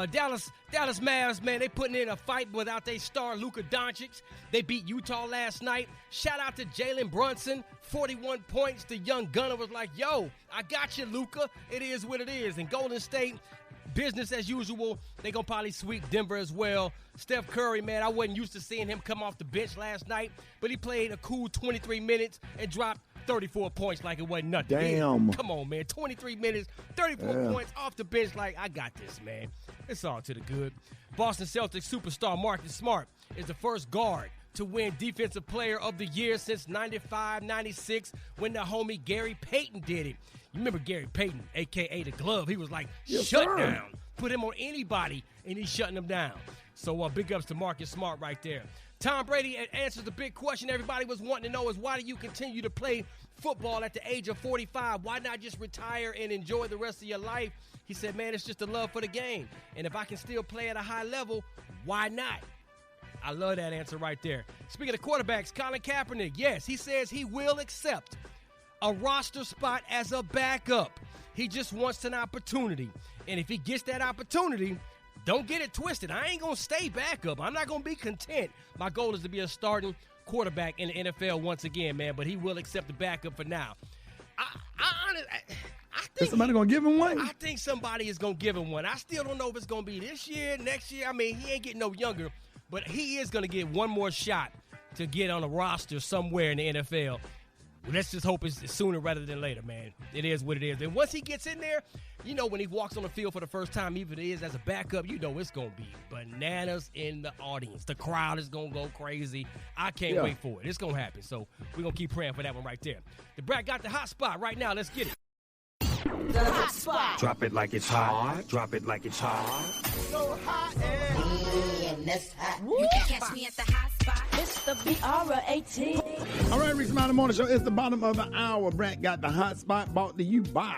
Dallas Mavs, man, they putting in a fight without their star Luka Doncic. They beat Utah last night. Shout out to Jalen Brunson, 41 points. The young gunner was like, yo, I got you, Luka. It is what it is. And Golden State, business as usual. They gonna probably sweep Denver as well. Steph Curry, man, I wasn't used to seeing him come off the bench last night, but he played a cool 23 minutes and dropped 34 points like it wasn't nothing. Damn. Come on, man. 23 minutes, 34 points off the bench like, I got this, man. It's all to the good. Boston Celtics superstar Marcus Smart is the first guard to win Defensive Player of the Year since 95-96 when the homie Gary Payton did it. You remember Gary Payton, a.k.a. the Glove. He was like, shut down. Put him on anybody, and he's shutting them down. So big ups to Marcus Smart right there. Tom Brady answers the big question everybody was wanting to know is why do you continue to play football at the age of 45? Why not just retire and enjoy the rest of your life? He said, man, it's just a love for the game. And if I can still play at a high level, why not? I love that answer right there. Speaking of quarterbacks, Colin Kaepernick, yes, he says he will accept a roster spot as a backup. He just wants an opportunity. And if he gets that opportunity, don't get it twisted. I ain't going to stay backup. I'm not going to be content. My goal is to be a starting quarterback in the NFL once again, man. But he will accept the backup for now. I Is somebody going to give him one? I think somebody is going to give him one. I still don't know if it's going to be this year, next year. I mean, he ain't getting no younger, but he is going to get one more shot to get on a roster somewhere in the NFL. Let's just hope it's sooner rather than later, man. It is what it is. And once he gets in there, you know, when he walks on the field for the first time, even if it is as a backup, you know it's going to be bananas in the audience. The crowd is going to go crazy. I can't wait for it. It's going to happen. So we're going to keep praying for that one right there. The Blac got the hot spot right now. Let's get it. The hot spot. Drop it like it's hot. Drop it like it's hot. So hot and that's hot. You can catch me at the hot spot. It's the BR18. All right, Rickey Smiley Morning Show. It's the bottom of the hour. Blac got the hot spot brought to you by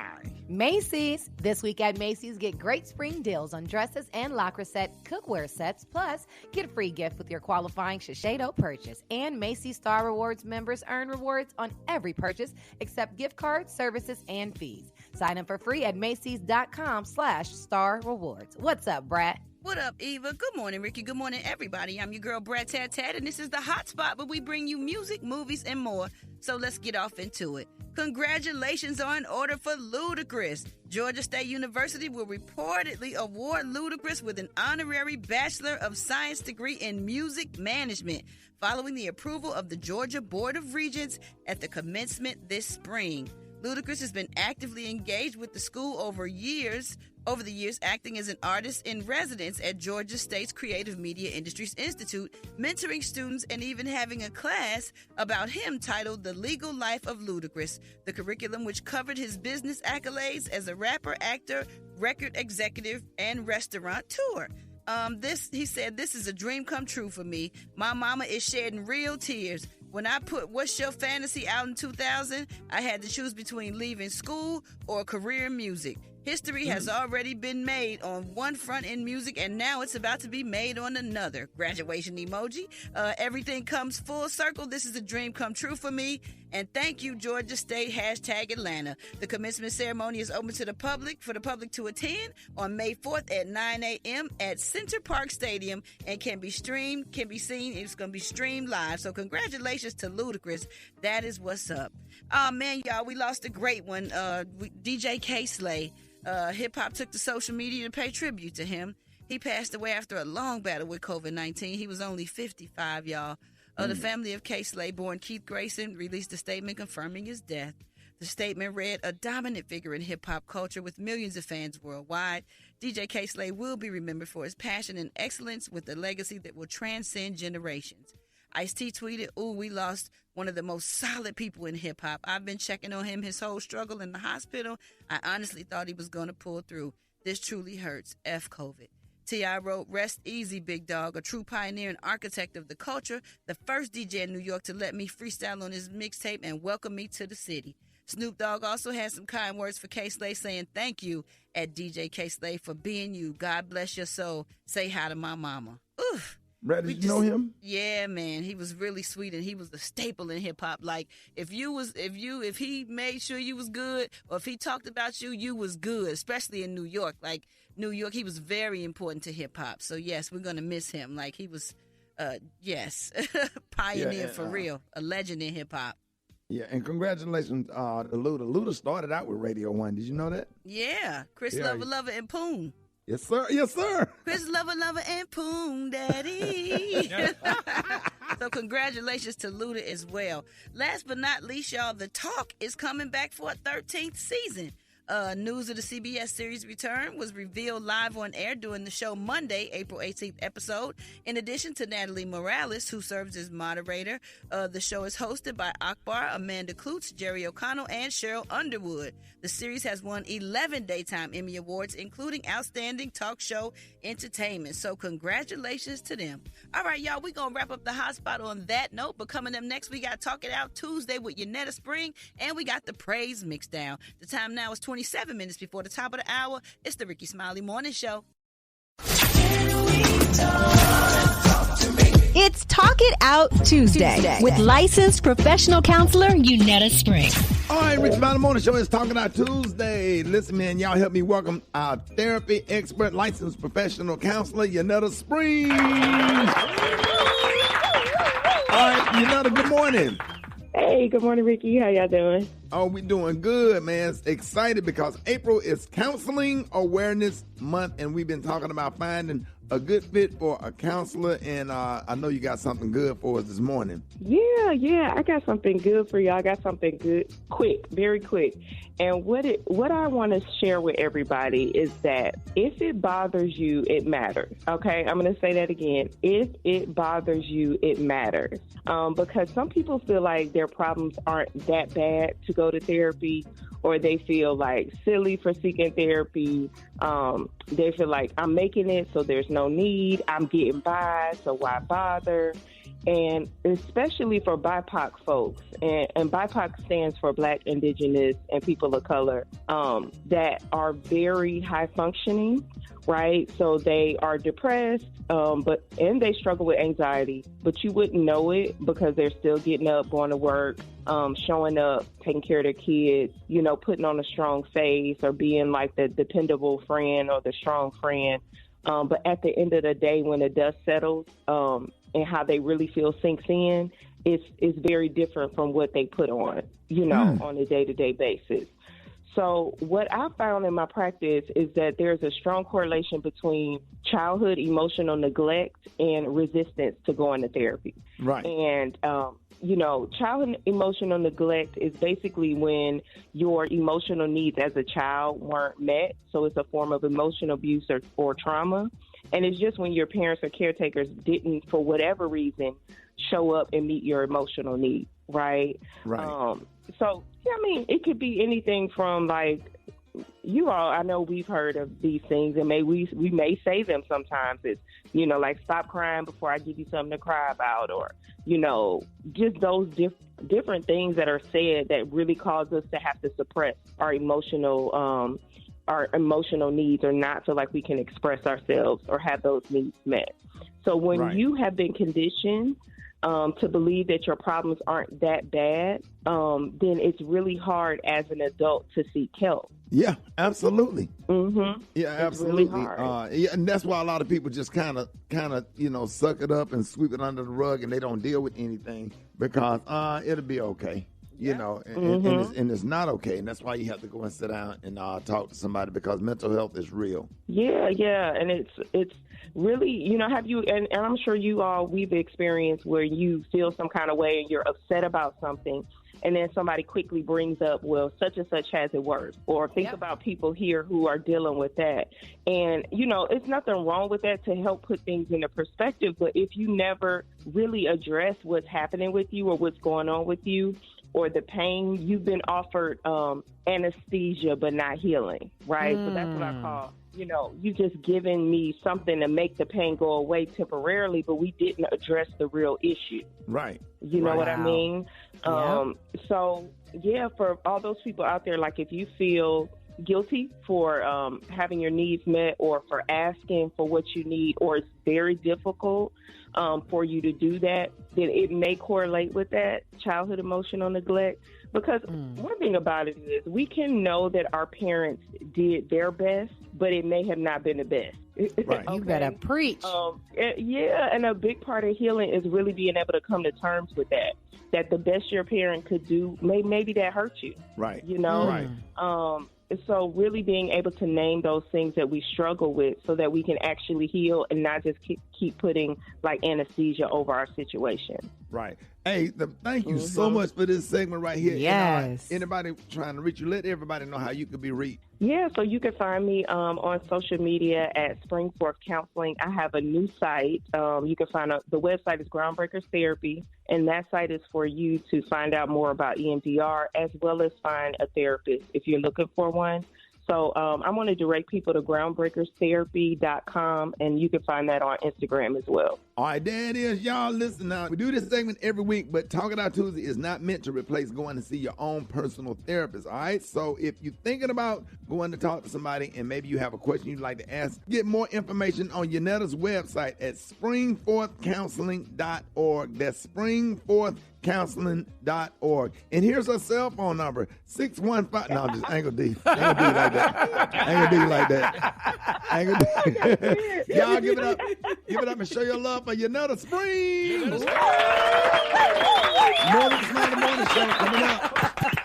Macy's. This week at Macy's, get great spring deals on dresses and lacquer set cookware sets. Plus, get a free gift with your qualifying Shiseido purchase. And Macy's Star Rewards members earn rewards on every purchase except gift cards, services, and fees. Sign up for free at Macy's.com/Star Rewards. What's up, Brat? What up, Eva? Good morning, Ricky. Good morning, everybody. I'm your girl, Brat Tat Tat, and this is the hot spot where we bring you music, movies, and more. So let's get off into it. Congratulations are in order for Ludacris. Georgia State University will reportedly award Ludacris with an honorary Bachelor of Science degree in music management following the approval of the Georgia Board of Regents at the commencement this spring. Ludacris has been actively engaged with the school over the years, acting as an artist in residence at Georgia State's Creative Media Industries Institute, mentoring students and even having a class about him titled The Legal Life of Ludacris, the curriculum which covered his business accolades as a rapper, actor, record executive, and restaurateur. He said, this is a dream come true for me. My mama is shedding real tears. When I put What's Your Fantasy out in 2000, I had to choose between leaving school or a career in music. History has already been made on one front in music, and now it's about to be made on another. Graduation emoji. Everything comes full circle. This is a dream come true for me. And thank you, Georgia State, #Atlanta. The commencement ceremony is open to the public, for the public to attend on May 4th at 9 a.m. at Center Park Stadium and can be seen. It's going to be streamed live. So congratulations to Ludacris. That is what's up. Oh, man, y'all, we lost a great one. DJ K-Slay. Hip-hop took to social media to pay tribute to him. He passed away after a long battle with COVID-19. He was only 55, y'all. The family of K-Slay, born Keith Grayson, released a statement confirming his death. The statement read, a dominant figure in hip-hop culture with millions of fans worldwide. DJ K-Slay will be remembered for his passion and excellence with a legacy that will transcend generations. Ice-T tweeted, we lost one of the most solid people in hip-hop. I've been checking on him his whole struggle in the hospital. I honestly thought he was going to pull through. This truly hurts. F COVID. T.I. wrote, rest easy, big dog, a true pioneer and architect of the culture, the first DJ in New York to let me freestyle on his mixtape and welcome me to the city. Snoop Dogg also had some kind words for K-Slay, saying thank you at DJ K-Slay for being you. God bless your soul. Say hi to my mama. Oof. Brad, did you know him? Yeah, man. He was really sweet, and he was a staple in hip hop. Like if he made sure you was good, or if he talked about you, you was good. Especially in New York. Like New York, he was very important to hip hop. So yes, we're gonna miss him. Like he was, pioneer for real, a legend in hip hop. Yeah, and congratulations to Luda. Luda started out with Radio 1. Did you know that? Yeah, Chris Lover, and Poon. Yes, sir. Yes, sir. Chris Lover, and Poon Daddy. So congratulations to Luda as well. Last but not least, y'all, The Talk is coming back for a 13th season. News of the CBS series return was revealed live on air during the show Monday, April 18th episode. In addition to Natalie Morales, who serves as moderator, the show is hosted by Akbar, Amanda Kloots, Jerry O'Connell, and Cheryl Underwood. The series has won 11 Daytime Emmy Awards, including Outstanding Talk Show Entertainment. So congratulations to them. All right, y'all, we're going to wrap up the hot spot on that note. But coming up next, we got Talk It Out Tuesday with Yanetta Spring, and we got the Praise Mix Down. The time now is 27 minutes before the top of the hour. It's the Rickey Smiley Morning Show. It's Talk It Out Tuesday with licensed professional counselor Yanetta Spring. All right, Rickey Smiley Morning Show is Talking Out Tuesday. Listen, man, y'all help me welcome our therapy expert, licensed professional counselor Yanetta Spring. All right, Yanetta, good morning. Hey, good morning, Ricky. How y'all doing? Oh, we doing good, man. Excited because April is Counseling Awareness Month, and we've been talking about finding a good fit for a counselor, and I know you got something good for us this morning. Yeah, I got something good for y'all. I got something good, quick, very quick. And what I want to share with everybody is that if it bothers you, it matters. Okay, I'm going to say that again. If it bothers you, it matters. Because some people feel like their problems aren't that bad to go to therapy, or they feel like silly for seeking therapy. They feel like I'm making it, so there's no need. I'm getting by, so why bother? And especially for BIPOC folks, and BIPOC stands for Black, Indigenous, and people of color, that are very high functioning, right? So they are depressed, and they struggle with anxiety, but you wouldn't know it because they're still getting up, going to work, showing up, taking care of their kids, putting on a strong face or being like the dependable friend or the strong friend. But at the end of the day, when the dust settles, and how they really feel sinks in, it's very different from what they put on, on a day-to-day basis. So what I found in my practice is that there's a strong correlation between childhood emotional neglect and resistance to going to therapy. Right. And, childhood emotional neglect is basically when your emotional needs as a child weren't met. So it's a form of emotional abuse or trauma. And it's just when your parents or caretakers didn't, for whatever reason, show up and meet your emotional needs, right? Right. It could be anything from like, I know we've heard of these things, and we may say them sometimes. It's, like stop crying before I give you something to cry about, or, just those different things that are said that really cause us to have to suppress our emotional needs, or not feel like we can express ourselves or have those needs met. So when you have been conditioned to believe that your problems aren't that bad, then it's really hard as an adult to seek help. Yeah, absolutely. Mm-hmm. Yeah, absolutely. It's really hard. And that's why a lot of people just kind of, suck it up and sweep it under the rug, and they don't deal with anything because it'll be okay. And it's not okay. And that's why you have to go and sit down and talk to somebody, because mental health is real. Yeah. And it's really, have you, and I'm sure we've experienced where you feel some kind of way and you're upset about something, and then somebody quickly brings up, well, such and such has it worse, or think about people here who are dealing with that. And, it's nothing wrong with that to help put things into perspective. But if you never really address what's happening with you or what's going on with you, or the pain, you've been offered anesthesia but not healing, right? So that's what I call, you just giving me something to make the pain go away temporarily, but we didn't address the real issue. Right. You know what I mean? So, for all those people out there, like if you feel guilty for having your needs met, or for asking for what you need, or it's very difficult for you to do that, then it may correlate with that childhood emotional neglect. Because one thing about it is we can know that our parents did their best, but it may have not been the best. Right. You better preach. And a big part of healing is really being able to come to terms with that the best your parent could do, maybe that hurt you. Right. Right. So really being able to name those things that we struggle with, so that we can actually heal and not just keep putting like anesthesia over our situation. Right. Hey, thank you so much for this segment right here. Yes. Anybody trying to reach you, let everybody know how you could be reached. Yeah, so you can find me on social media at Springforth Counseling. I have a new site. You can find the website is Groundbreakers Therapy, and that site is for you to find out more about EMDR, as well as find a therapist if you're looking for one. So I want to direct people to groundbreakerstherapy.com, and you can find that on Instagram as well. All right, there it is. Y'all listen now. We do this segment every week, but Talk It Out Tuesday is not meant to replace going to see your own personal therapist, all right? So if you're thinking about going to talk to somebody and maybe you have a question you'd like to ask, get more information on Yanetta's website at springforthcounseling.org. That's springforthcounseling.org. And here's her cell phone number, 615. No, I'm just ain't gonna do like that. Ain't gonna do like that. Y'all give it up Give it up and show your love for Yanetta Springs. More than Smiley Morning Show coming up.